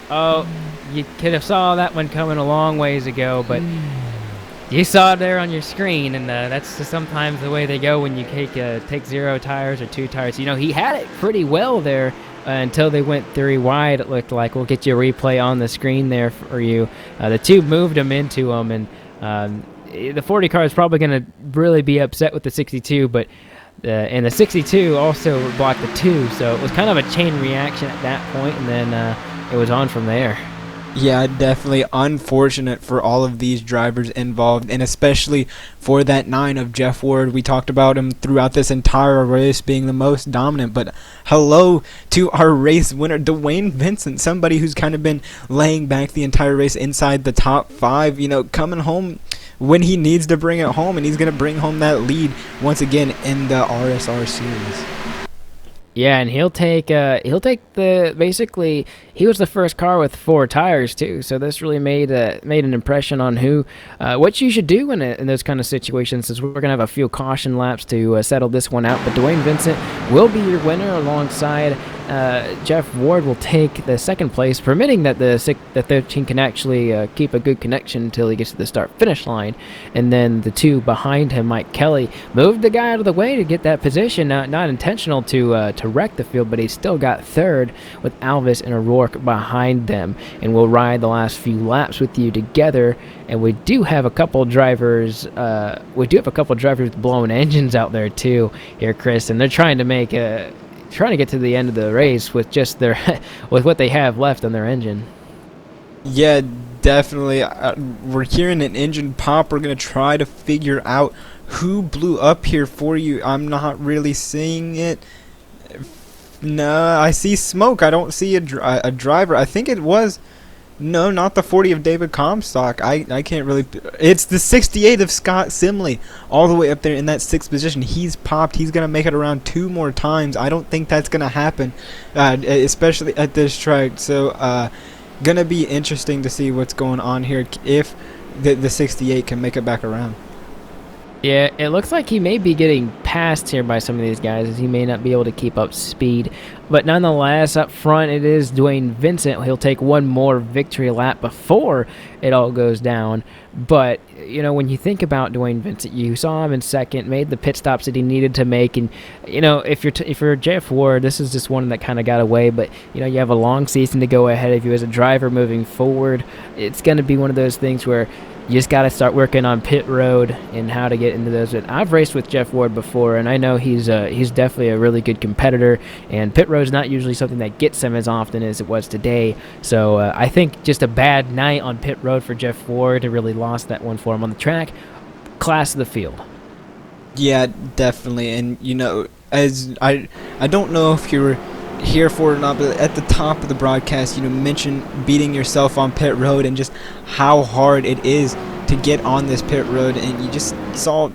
Oh, you could have saw that one coming a long ways ago, but you saw it there on your screen, and that's just sometimes the way they go when you take 0 tires or 2 tires. He had it pretty well there until they went 3 wide, it looked like. We'll get you a replay on the screen there for you. The 2 moved him into him, and the 40 car is probably going to really be upset with the 62, but and the 62 also blocked the 2, so it was kind of a chain reaction at that point, and then it was on from there. Yeah, definitely unfortunate for all of these drivers involved, and especially for that 9 of Jeff Ward. We talked about him throughout this entire race being the most dominant, but hello to our race winner, Dwayne Vincent, somebody who's kind of been laying back the entire race inside the top 5, coming home when he needs to bring it home, and he's going to bring home that lead once again in the RSR series. Yeah, and he'll take the basically he was the first car with 4 tires too, so this really made an impression on what you should do in those kind of situations, since we're gonna have a few caution laps to settle this one out. But Dwayne Vincent will be your winner alongside Jeff Ward will take the second place, permitting that the 13 can actually keep a good connection until he gets to the start-finish line. And then the two behind him, Mike Kelly, moved the guy out of the way to get that position. Not intentional to wreck the field, but he still got third with Alvis and O'Rourke behind them. And we'll ride the last few laps with you together. And we do have a couple drivers. With blown engines out there too here, Chris, and they're trying to get to the end of the race with just their with what they have left on their engine. Yeah, definitely. We're hearing an engine pop. We're going to try to figure out who blew up here for you. I'm not really seeing it. No, I see smoke. I don't see a driver. I think it was... No, not the 40 of David Comstock. I can't really... It's the 68 of Scott Simley, all the way up there in that 6th position. He's popped. He's going to make it around 2 more times. I don't think that's going to happen, especially at this track. So, going to be interesting to see what's going on here if the 68 can make it back around. Yeah, it looks like he may be getting passed here by some of these guys, as he may not be able to keep up speed. But nonetheless, up front, it is Dwayne Vincent. He'll take one more victory lap before it all goes down. But, you know, when you think about Dwayne Vincent, you saw him in second, made the pit stops that he needed to make. And, you know, if you're Jeff Ward, this is just one that kind of got away. But, you know, you have a long season to go ahead of you as a driver moving forward. It's going to be one of those things where you just got to start working on pit road and how to get into those. I've raced with Jeff Ward before, and I know he's definitely a really good competitor, and pit road's not usually something that gets him as often as it was today. So I think just a bad night on pit road for Jeff Ward really lost that one for him on the track. Class of the field. Yeah, definitely. And, you know, as I don't know if you were here for it or not, but at the top of the broadcast, you know, mention beating yourself on pit road and just how hard it is to get on this pit road, and you just saw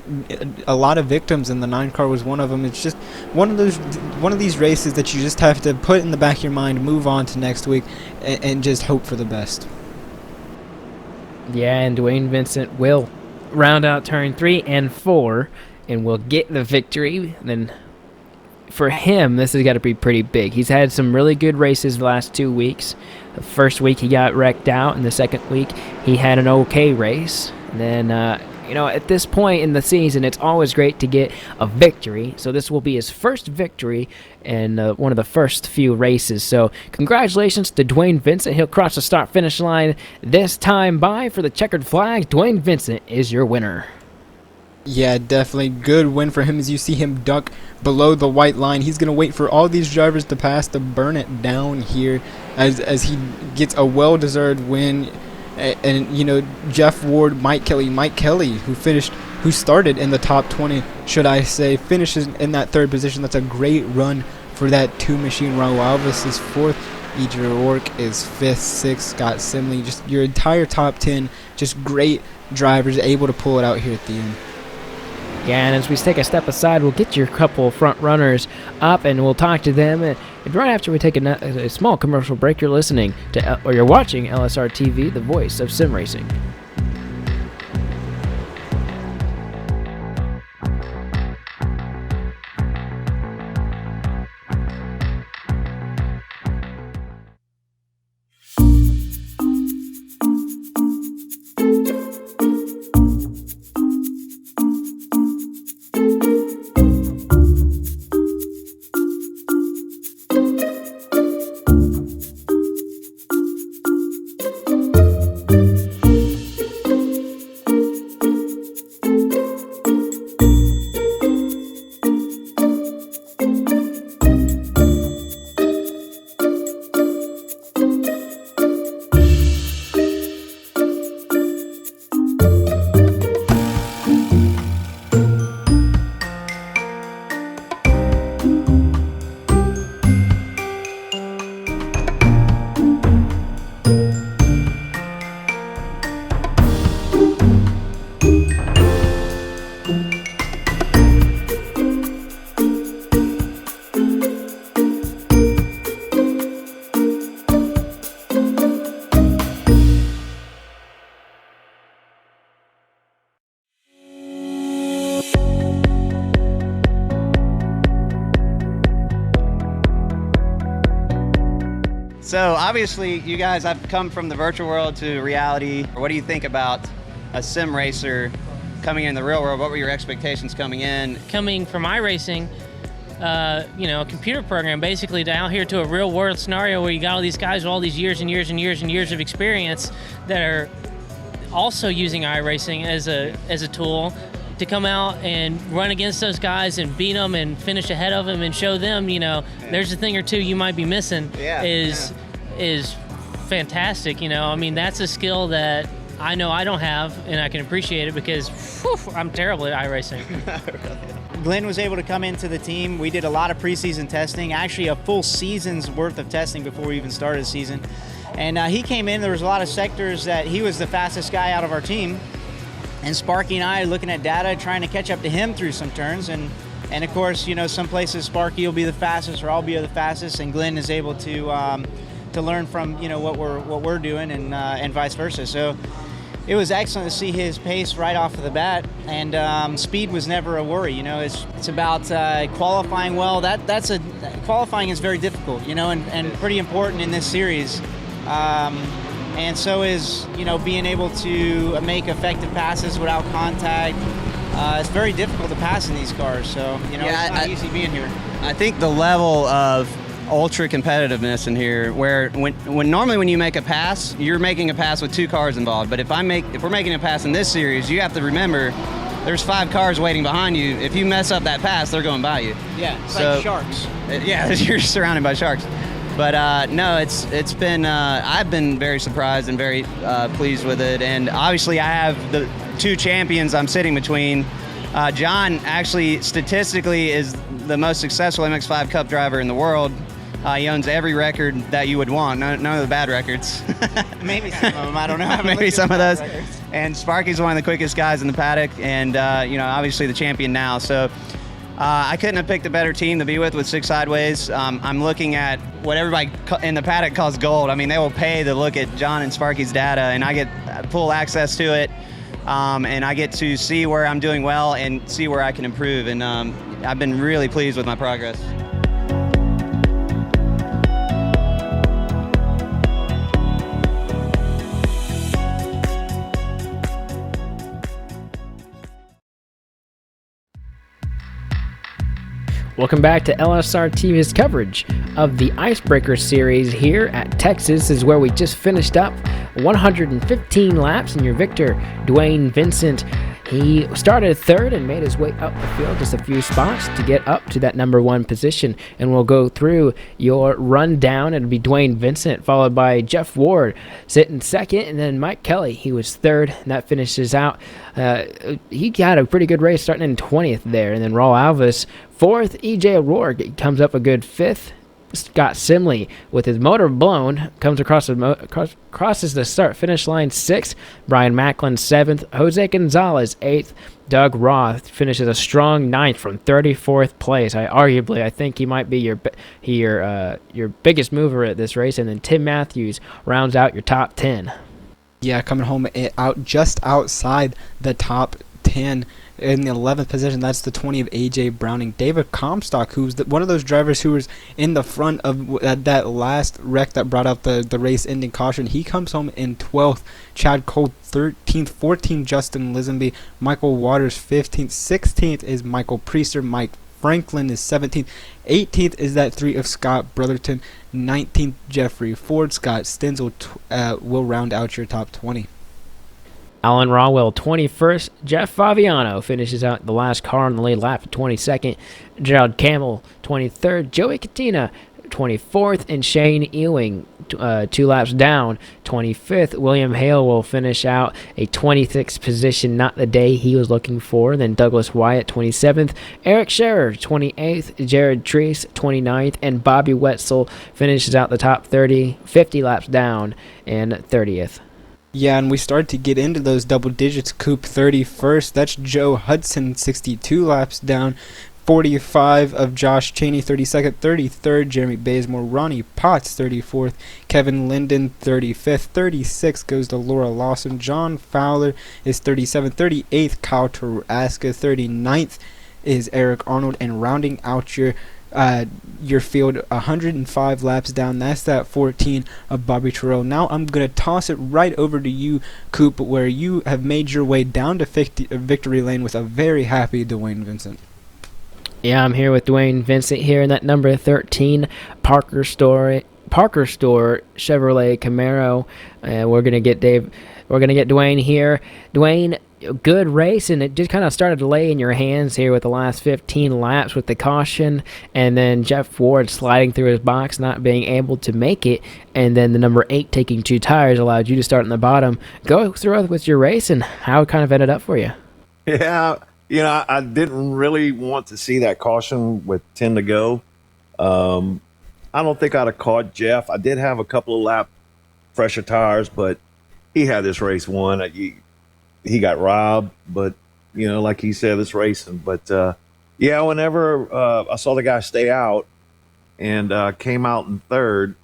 a lot of victims, and the 9 car was one of them. It's just one of these races that you just have to put in the back of your mind, move on to next week, and just hope for the best. Yeah, and Dwayne Vincent will round out turn 3 and 4 and will get the victory. Then for him, this has got to be pretty big. He's had some really good races the last 2 weeks. The first week he got wrecked out, and the second week he had an okay race. And then, you know, at this point in the season, it's always great to get a victory. So this will be his first victory in one of the first few races. So congratulations to Dwayne Vincent. He'll cross the start-finish line this time by for the checkered flag. Dwayne Vincent is your winner. Yeah, definitely good win for him as you see him duck below the white line. He's going to wait for all these drivers to pass to burn it down here as he gets a well-deserved win. And, you know, Jeff Ward, Mike Kelly, who started in the top 20, should I say, finishes in that 3rd position. That's a great run for that 2-machine. Raul Alvis is 4th. E.J. O'Rourke is 5th, 6th. Scott Simley, just your entire top 10, just great drivers able to pull it out here at the end. Yeah, and as we take a step aside, we'll get your couple front runners up, and we'll talk to them. And right after we take a small commercial break, you're listening to, or you're watching LSRTV, the voice of sim racing. So obviously you guys have come from the virtual world to reality. What do you think about a sim racer coming in the real world? What were your expectations coming in? Coming from iRacing, a computer program, basically down here to a real world scenario where you got all these guys with all these years and years and years and years of experience that are also using iRacing as a tool to come out and run against those guys and beat them and finish ahead of them and show them, there's a thing or two you might be missing is fantastic. I mean, that's a skill that I know I don't have, and I can appreciate it because I'm terrible at iRacing. Glenn was able to come into the team. We did a lot of preseason testing, actually a full season's worth of testing before we even started the season. And he came in, there was a lot of sectors that he was the fastest guy out of our team. And Sparky and I looking at data, trying to catch up to him through some turns. And of course, some places Sparky will be the fastest or I'll be the fastest, and Glenn is able to learn from, what we're doing and vice versa. So it was excellent to see his pace right off of the bat, and speed was never a worry. It's about qualifying well. Qualifying is very difficult, and pretty important in this series. And so is, being able to make effective passes without contact. It's very difficult to pass in these cars, so, it's not easy being here. I think the level of ultra competitiveness in here, where when normally when you make a pass, you're making a pass with 2 cars involved. But if we're making a pass in this series, you have to remember there's 5 cars waiting behind you. If you mess up that pass, they're going by you. Yeah, it's like sharks. Yeah, you're surrounded by sharks. But no, it's been I've been very surprised and very pleased with it. And obviously I have the 2 champions I'm sitting between. John actually statistically is the most successful MX-5 Cup driver in the world. He owns every record that you would want, none of the bad records. Maybe some of them, I don't know. Maybe some of those. Records. And Sparky's one of the quickest guys in the paddock, and obviously the champion now. So I couldn't have picked a better team to be with 6 Sideways. I'm looking at what everybody in the paddock calls gold. I mean, they will pay to look at John and Sparky's data, and I get full access to it. And I get to see where I'm doing well and see where I can improve. And I've been really pleased with my progress. Welcome back to LSRTV's coverage of the Icebreaker Series here at Texas. This is where we just finished up 115 laps, and your victor, Dwayne Vincent, he started 3rd and made his way up the field just a few spots to get up to that number 1 position. And we'll go through your rundown. It'll be Dwayne Vincent, followed by Jeff Ward sitting 2nd, and then Mike Kelly, he was 3rd, and that finishes out. He got a pretty good race starting in 20th there, and then Raul Alvis 4th. EJ O'Rourke comes up a good 5th. Scott Simley, with his motor blown, comes crosses the start-finish line 6th. Brian Macklin 7th. Jose Gonzalez 8th. Doug Roth finishes a strong 9th from 34th place. I think he might be your biggest mover at this race. And then Tim Matthews rounds out your top 10. Yeah, coming home just outside the top 10. In the 11th position, that's the 20 of A.J. Browning. David Comstock, who's one of those drivers who was in the front of that last wreck that brought out the race-ending caution, he comes home in 12th. Chad Cole 13th. 14th, Justin Lisenby. Michael Waters 15th. 16th is Michael Priester. Mike Franklin is 17th. 18th is that 3 of Scott Brotherton. 19th, Jeffrey Ford. Scott Stenzel will round out your top 20. Alan Rawell 21st. Jeff Faviano finishes out the last car on the lead lap at 22nd. Gerald Campbell 23rd. Joey Katina 24th. And Shane Ewing 2 laps down 25th. William Hale will finish out a 26th position, not the day he was looking for. Then Douglas Wyatt 27th. Eric Scherer 28th. Jared Treese 29th. And Bobby Wetzel finishes out the top 30, 50 laps down and 30th. Yeah, and we start to get into those double digits. Coop 31st. That's Joe Hudson, 62 laps down. 45 of Josh Cheney, 32nd. 33rd, Jeremy Bazemore. Ronnie Potts, 34th. Kevin Linden, 35th. 36th goes to Laura Lawson. John Fowler is 37th. 38th, Kyle Taraska. 39th is Eric Arnold. And rounding out your your field 105 laps down. That's that 14 of Bobby Terrell. Now I'm going to toss it right over to you, Coop, where you have made your way down to victory lane with a very happy Dwayne Vincent. Yeah, I'm here with Dwayne Vincent here in that number 13 Parker Store Chevrolet Camaro, and we're gonna get Dwayne here. Dwayne, good race, and it just kind of started to lay in your hands here with the last 15 laps with the caution, and then Jeff Ward sliding through his box, not being able to make it, and then the number 8 taking 2 tires allowed you to start in the bottom. Go through it with your race and how it kind of ended up for you. Yeah, I didn't really want to see that caution with 10 to go. I don't think I'd have caught Jeff. I did have a couple of lap fresher tires, but he had this race won. He got robbed, but like he said, it's racing. But whenever I saw the guy stay out and came out in third,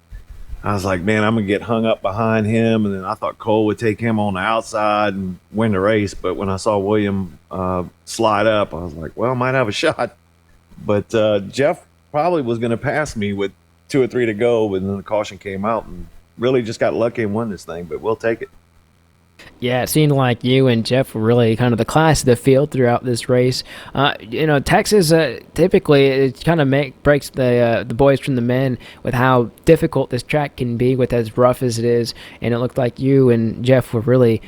I was like, man, I'm gonna get hung up behind him. And then I thought Cole would take him on the outside and win the race. But when I saw William slide up, I was like, well, I might have a shot. But Jeff probably was gonna pass me with 2 or 3 to go, but then the caution came out and really just got lucky and won this thing. But we'll take it. Yeah, it seemed like you and Jeff were really kind of the class of the field throughout this race. Texas typically it kind of breaks the boys from the men with how difficult this track can be with as rough as it is. And it looked like you and Jeff were really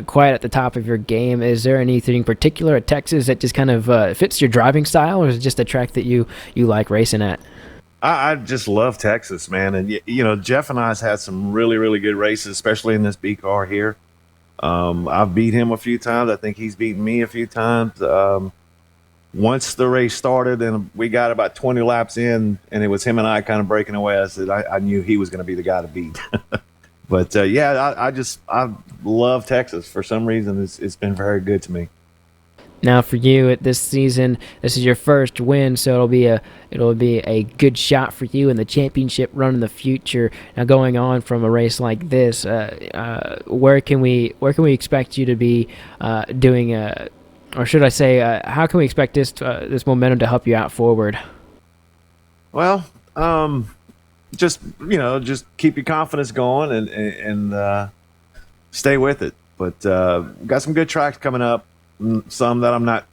quite at the top of your game. Is there anything in particular at Texas that just kind of fits your driving style, or is it just a track that you like racing at? I just love Texas, man. And Jeff and I's had some really, really good races, especially in this B car here. I've beat him a few times. I think he's beaten me a few times. Once the race started and we got about 20 laps in and it was him and I kind of breaking away, I said I knew he was going to be the guy to beat. But I love Texas. For some reason, it's been very good to me. Now for you at this season, this is your first win, so it'll be a good shot for you in the championship run in the future. Now going on from a race like this, where can we expect you to be doing? Or should I say, how can we expect this momentum to help you out forward? Well, just keep your confidence going and stay with it. But got some good tracks coming up. Some that I'm not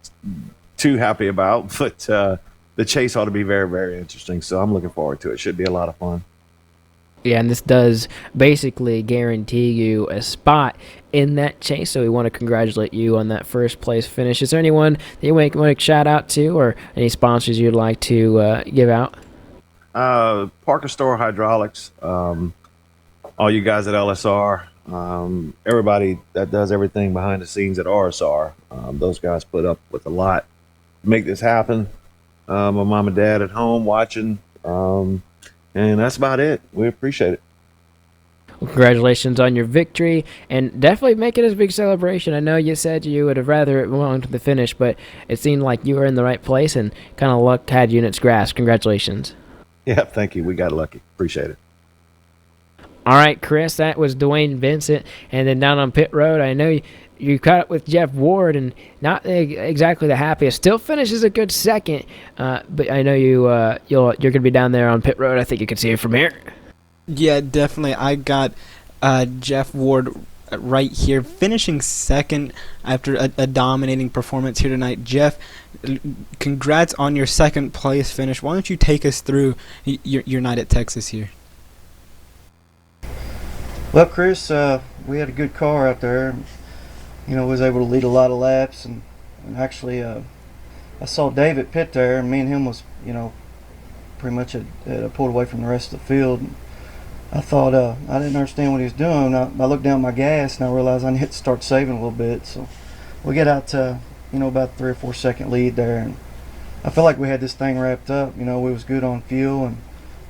too happy about, but the chase ought to be very, very interesting. So I'm looking forward to it. Should be a lot of fun. Yeah, and this does basically guarantee you a spot in that chase. So we want to congratulate you on that first place finish. Is there anyone that you want to shout out to, or any sponsors you'd like to give out? Parker Store Hydraulics, all you guys at LSR. Everybody that does everything behind the scenes at RSR, those guys put up with a lot to make this happen. My mom and dad at home watching, and that's about it. We appreciate it. Well, congratulations on your victory, and definitely make it as a big celebration. I know you said you would have rather it went to the finish, but it seemed like you were in the right place and kind of luck had you in its grasp. Congratulations. Yeah, thank you. We got lucky. Appreciate it. All right, Chris, that was Dwayne Vincent. And then down on pit road, I know you caught up with Jeff Ward, and not exactly the happiest. Still finishes a good second, but I know you're going to be down there on pit road. I think you can see it from here. Yeah, definitely. I got Jeff Ward right here, finishing second after a dominating performance here tonight. Jeff, congrats on your second place finish. Why don't you take us through your night at Texas here? Well, Chris, we had a good car out there. Was able to lead a lot of laps, and actually, I saw David pit there, and me and him was, pretty much had pulled away from the rest of the field. I thought I didn't understand what he was doing. I looked down my gas, and I realized I needed to start saving a little bit. So we get out to, about 3 or 4 second lead there, and I felt like we had this thing wrapped up. We was good on fuel, and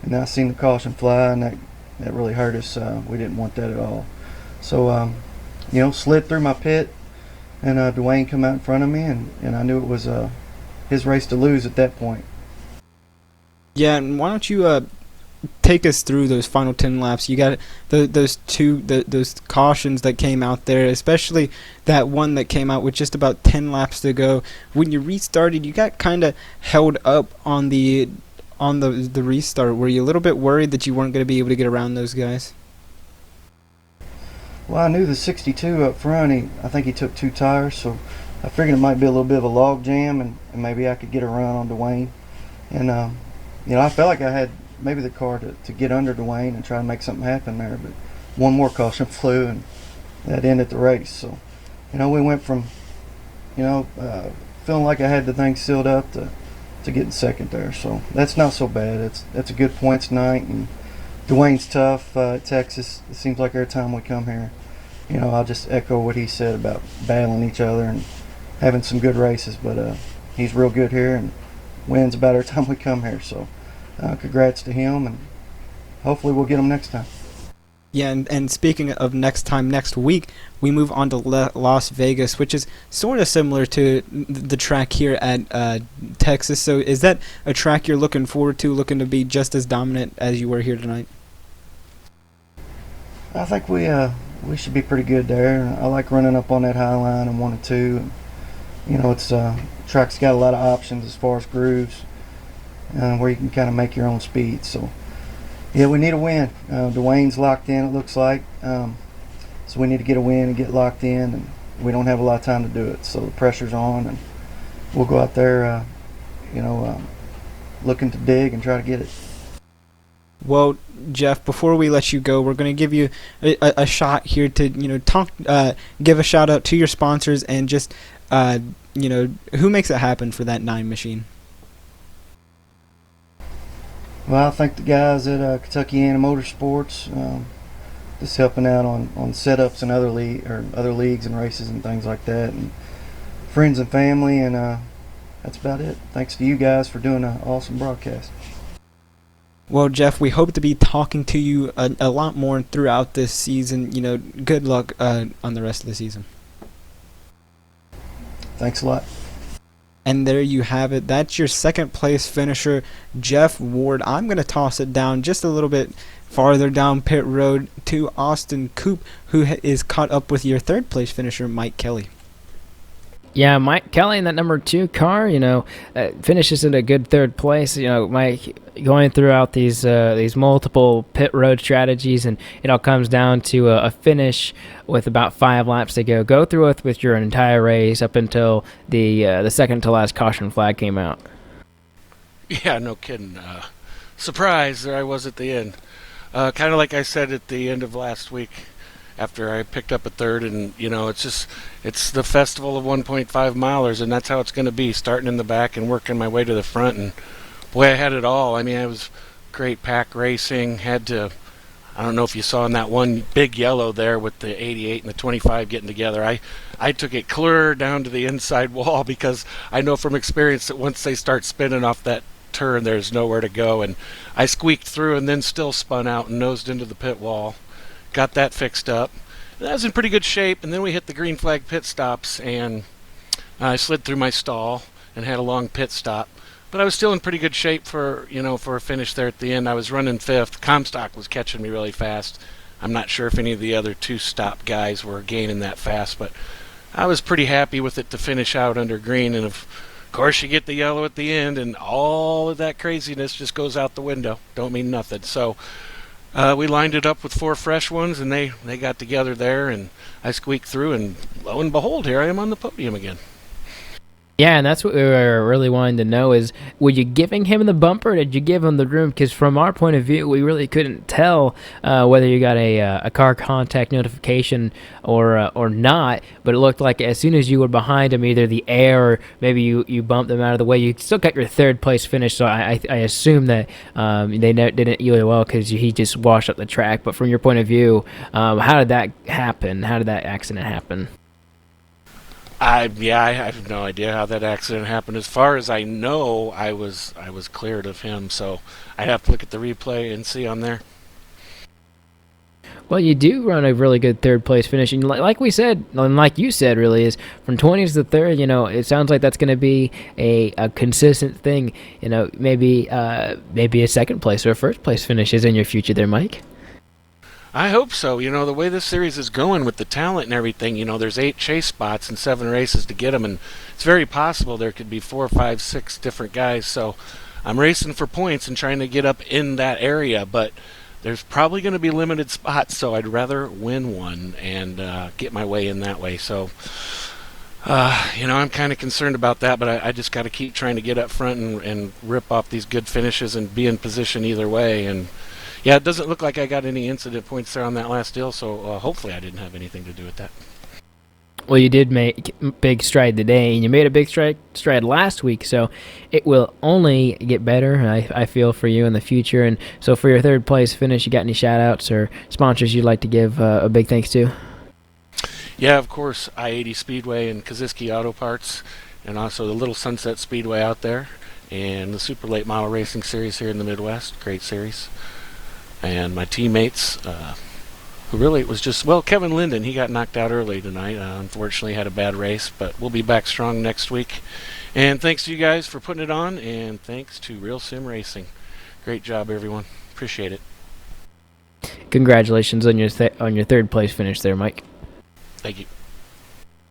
then I seen the caution fly, and that really hurt us. We didn't want that at all. So, slid through my pit, and Dwayne come out in front of me, and I knew it was his race to lose at that point. Yeah, and why don't you take us through those final 10 laps? You got those cautions that came out there, especially that one that came out with just about 10 laps to go. When you restarted, you got kind of held up on the on the restart, were you a little bit worried that you weren't going to be able to get around those guys? Well, I knew the 62 up front. I think he took 2 tires, so I figured it might be a little bit of a log jam, and maybe I could get a run on Dwayne. And I felt like I had maybe the car to get under Dwayne and try to make something happen there. But one more caution flew, and that ended the race. So, we went from, feeling like I had the thing sealed up to getting second there. So that's not so bad. That's a good points night, and Dwayne's tough at Texas. It seems like every time we come here, I'll just echo what he said about battling each other and having some good races. But he's real good here and wins about every time we come here. So congrats to him, and hopefully we'll get him next time. Yeah, and speaking of next week, we move on to Las Vegas, which is sort of similar to the track here at Texas. So is that a track you're looking forward to, looking to be just as dominant as you were here tonight? I think we should be pretty good there. I like running up on that high line in 1 and 2. It's track's got a lot of options as far as grooves, where you can kind of make your own speed. So yeah, we need a win. Dwayne's locked in, it looks like. So we need to get a win and get locked in, and we don't have a lot of time to do it. So the pressure's on, and we'll go out there, looking to dig and try to get it. Well, Jeff, before we let you go, we're going to give you a shot here to, give a shout out to your sponsors and just, who makes it happen for that 9 machine. Well, I thank the guys at Kentuckiana Motorsports, just helping out on setups and other leagues and races and things like that, and friends and family, and that's about it. Thanks to you guys for doing an awesome broadcast. Well, Jeff, we hope to be talking to you a lot more throughout this season. Good luck on the rest of the season. Thanks a lot. And there you have it. That's your second place finisher, Jeff Ward. I'm going to toss it down just a little bit farther down pit road to Austin Coop, who is caught up with your third place finisher, Mike Kelly. Yeah, Mike Kelly in that number 2 car, finishes in a good third place. Mike going throughout these multiple pit road strategies, and it all comes down to a finish with about 5 laps to go. Go through with your entire race up until the second to last caution flag came out. Yeah, no kidding. Surprise, there I was at the end. Kind of like I said at the end of last week, after I picked up a third, and it's the festival of 1.5 milers, and that's how it's going to be, starting in the back and working my way to the front. And boy, I had it all. I mean, it was great pack racing. I don't know if you saw in that one big yellow there with the 88 and the 25 getting together, I took it clear down to the inside wall, because I know from experience that once they start spinning off that turn, there's nowhere to go. And I squeaked through and then still spun out and nosed into the pit wall. Got that fixed up. That was in pretty good shape, and then we hit the green flag pit stops, and I slid through my stall and had a long pit stop. But I was still in pretty good shape for a finish there at the end. I was running 5th. Comstock was catching me really fast. I'm not sure if any of the other 2-stop guys were gaining that fast, but I was pretty happy with it to finish out under green. And of course, you get the yellow at the end, and all of that craziness just goes out the window. Don't mean nothing. So we lined it up with 4 fresh ones, and they got together there, and I squeaked through, and lo and behold, here I am on the podium again. Yeah, and that's what we were really wanting to know is, were you giving him the bumper, or did you give him the room? Because from our point of view, we really couldn't tell whether you got a car contact notification or not, but it looked like as soon as you were behind him, either the air or maybe you bumped them out of the way, you still got your third place finish, so I assume that they didn't either well because he just washed up the track. But from your point of view, how did that happen? How did that accident happen? I have no idea how that accident happened. As far as I know, I was cleared of him, so I'd have to look at the replay and see on there. Well, you do run a really good third place finish, and like we said, and like you said, really is from 20th to third. It sounds like that's going to be a consistent thing. Maybe a second place or a first place finish is in your future there, Mike. I hope so. The way this series is going with the talent and everything, there's 8 chase spots and 7 races to get them, and it's very possible there could be 4, 5, 6 different guys. So I'm racing for points and trying to get up in that area, but there's probably going to be limited spots, so I'd rather win one and get my way in that way. So, I'm kind of concerned about that, but I just got to keep trying to get up front and rip off these good finishes and be in position either way. And yeah, it doesn't look like I got any incident points there on that last deal, so hopefully I didn't have anything to do with that. Well, you did make big stride today, and you made a big stride last week, so it will only get better, I feel, for you in the future. And so for your third place finish, you got any shout-outs or sponsors you'd like to give a big thanks to? Yeah, of course, I-80 Speedway and Kaziski Auto Parts, and also the Little Sunset Speedway out there, and the Super Late Model Racing Series here in the Midwest. Great series. And my teammates, who really was just, Kevin Linden, he got knocked out early tonight. Unfortunately, had a bad race, but we'll be back strong next week. And thanks to you guys for putting it on, and thanks to Real Sim Racing. Great job, everyone. Appreciate it. Congratulations on your third place finish there, Mike. Thank you.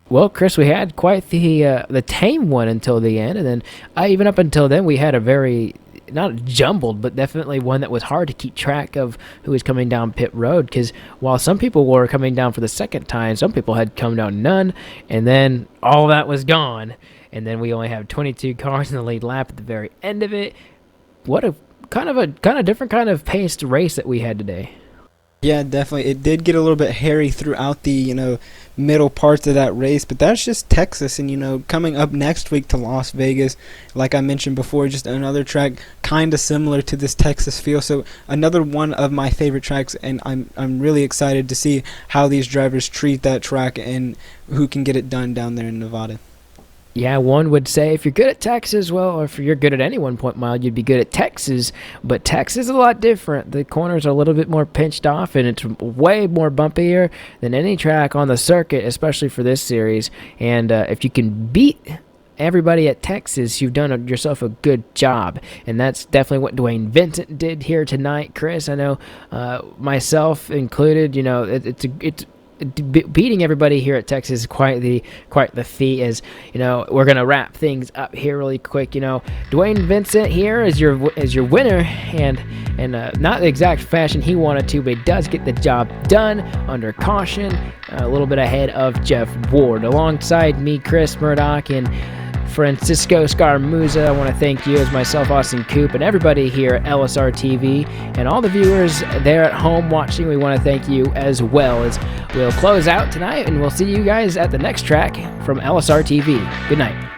Well, Chris, we had quite the tame one until the end, and then even up until then, we had a very, not jumbled, but definitely one that was hard to keep track of who was coming down pit road, because while some people were coming down for the second time, some people had come down none, and then all that was gone, and then we only have 22 cars in the lead lap at the very end of it. What a kind of different kind of paced race that we had today. Yeah, definitely. It did get a little bit hairy throughout the, middle parts of that race, but that's just Texas. And, coming up next week to Las Vegas, like I mentioned before, just another track kind of similar to this Texas feel. So another one of my favorite tracks, and I'm really excited to see how these drivers treat that track and who can get it done down there in Nevada. Yeah, one would say if you're good at Texas, or if you're good at any 1 point mile, you'd be good at Texas. But Texas is a lot different. The corners are a little bit more pinched off, and it's way more bumpier than any track on the circuit, especially for this series. And if you can beat everybody at Texas, you've done yourself a good job. And that's definitely what Dwayne Vincent did here tonight, Chris. I know myself included, it's beating everybody here at Texas is quite the feat. As we're gonna wrap things up here really quick. Dwayne Vincent here is your winner, and not the exact fashion he wanted to, but he does get the job done under caution, a little bit ahead of Jeff Ward. Alongside me, Chris Murdoch, and Francisco Scarmuza, I want to thank you, as myself, Austin Coop, and everybody here at LSRTV, and all the viewers there at home watching. We want to thank you as well, as we'll close out tonight, and we'll see you guys at the next track from LSRTV. Good night.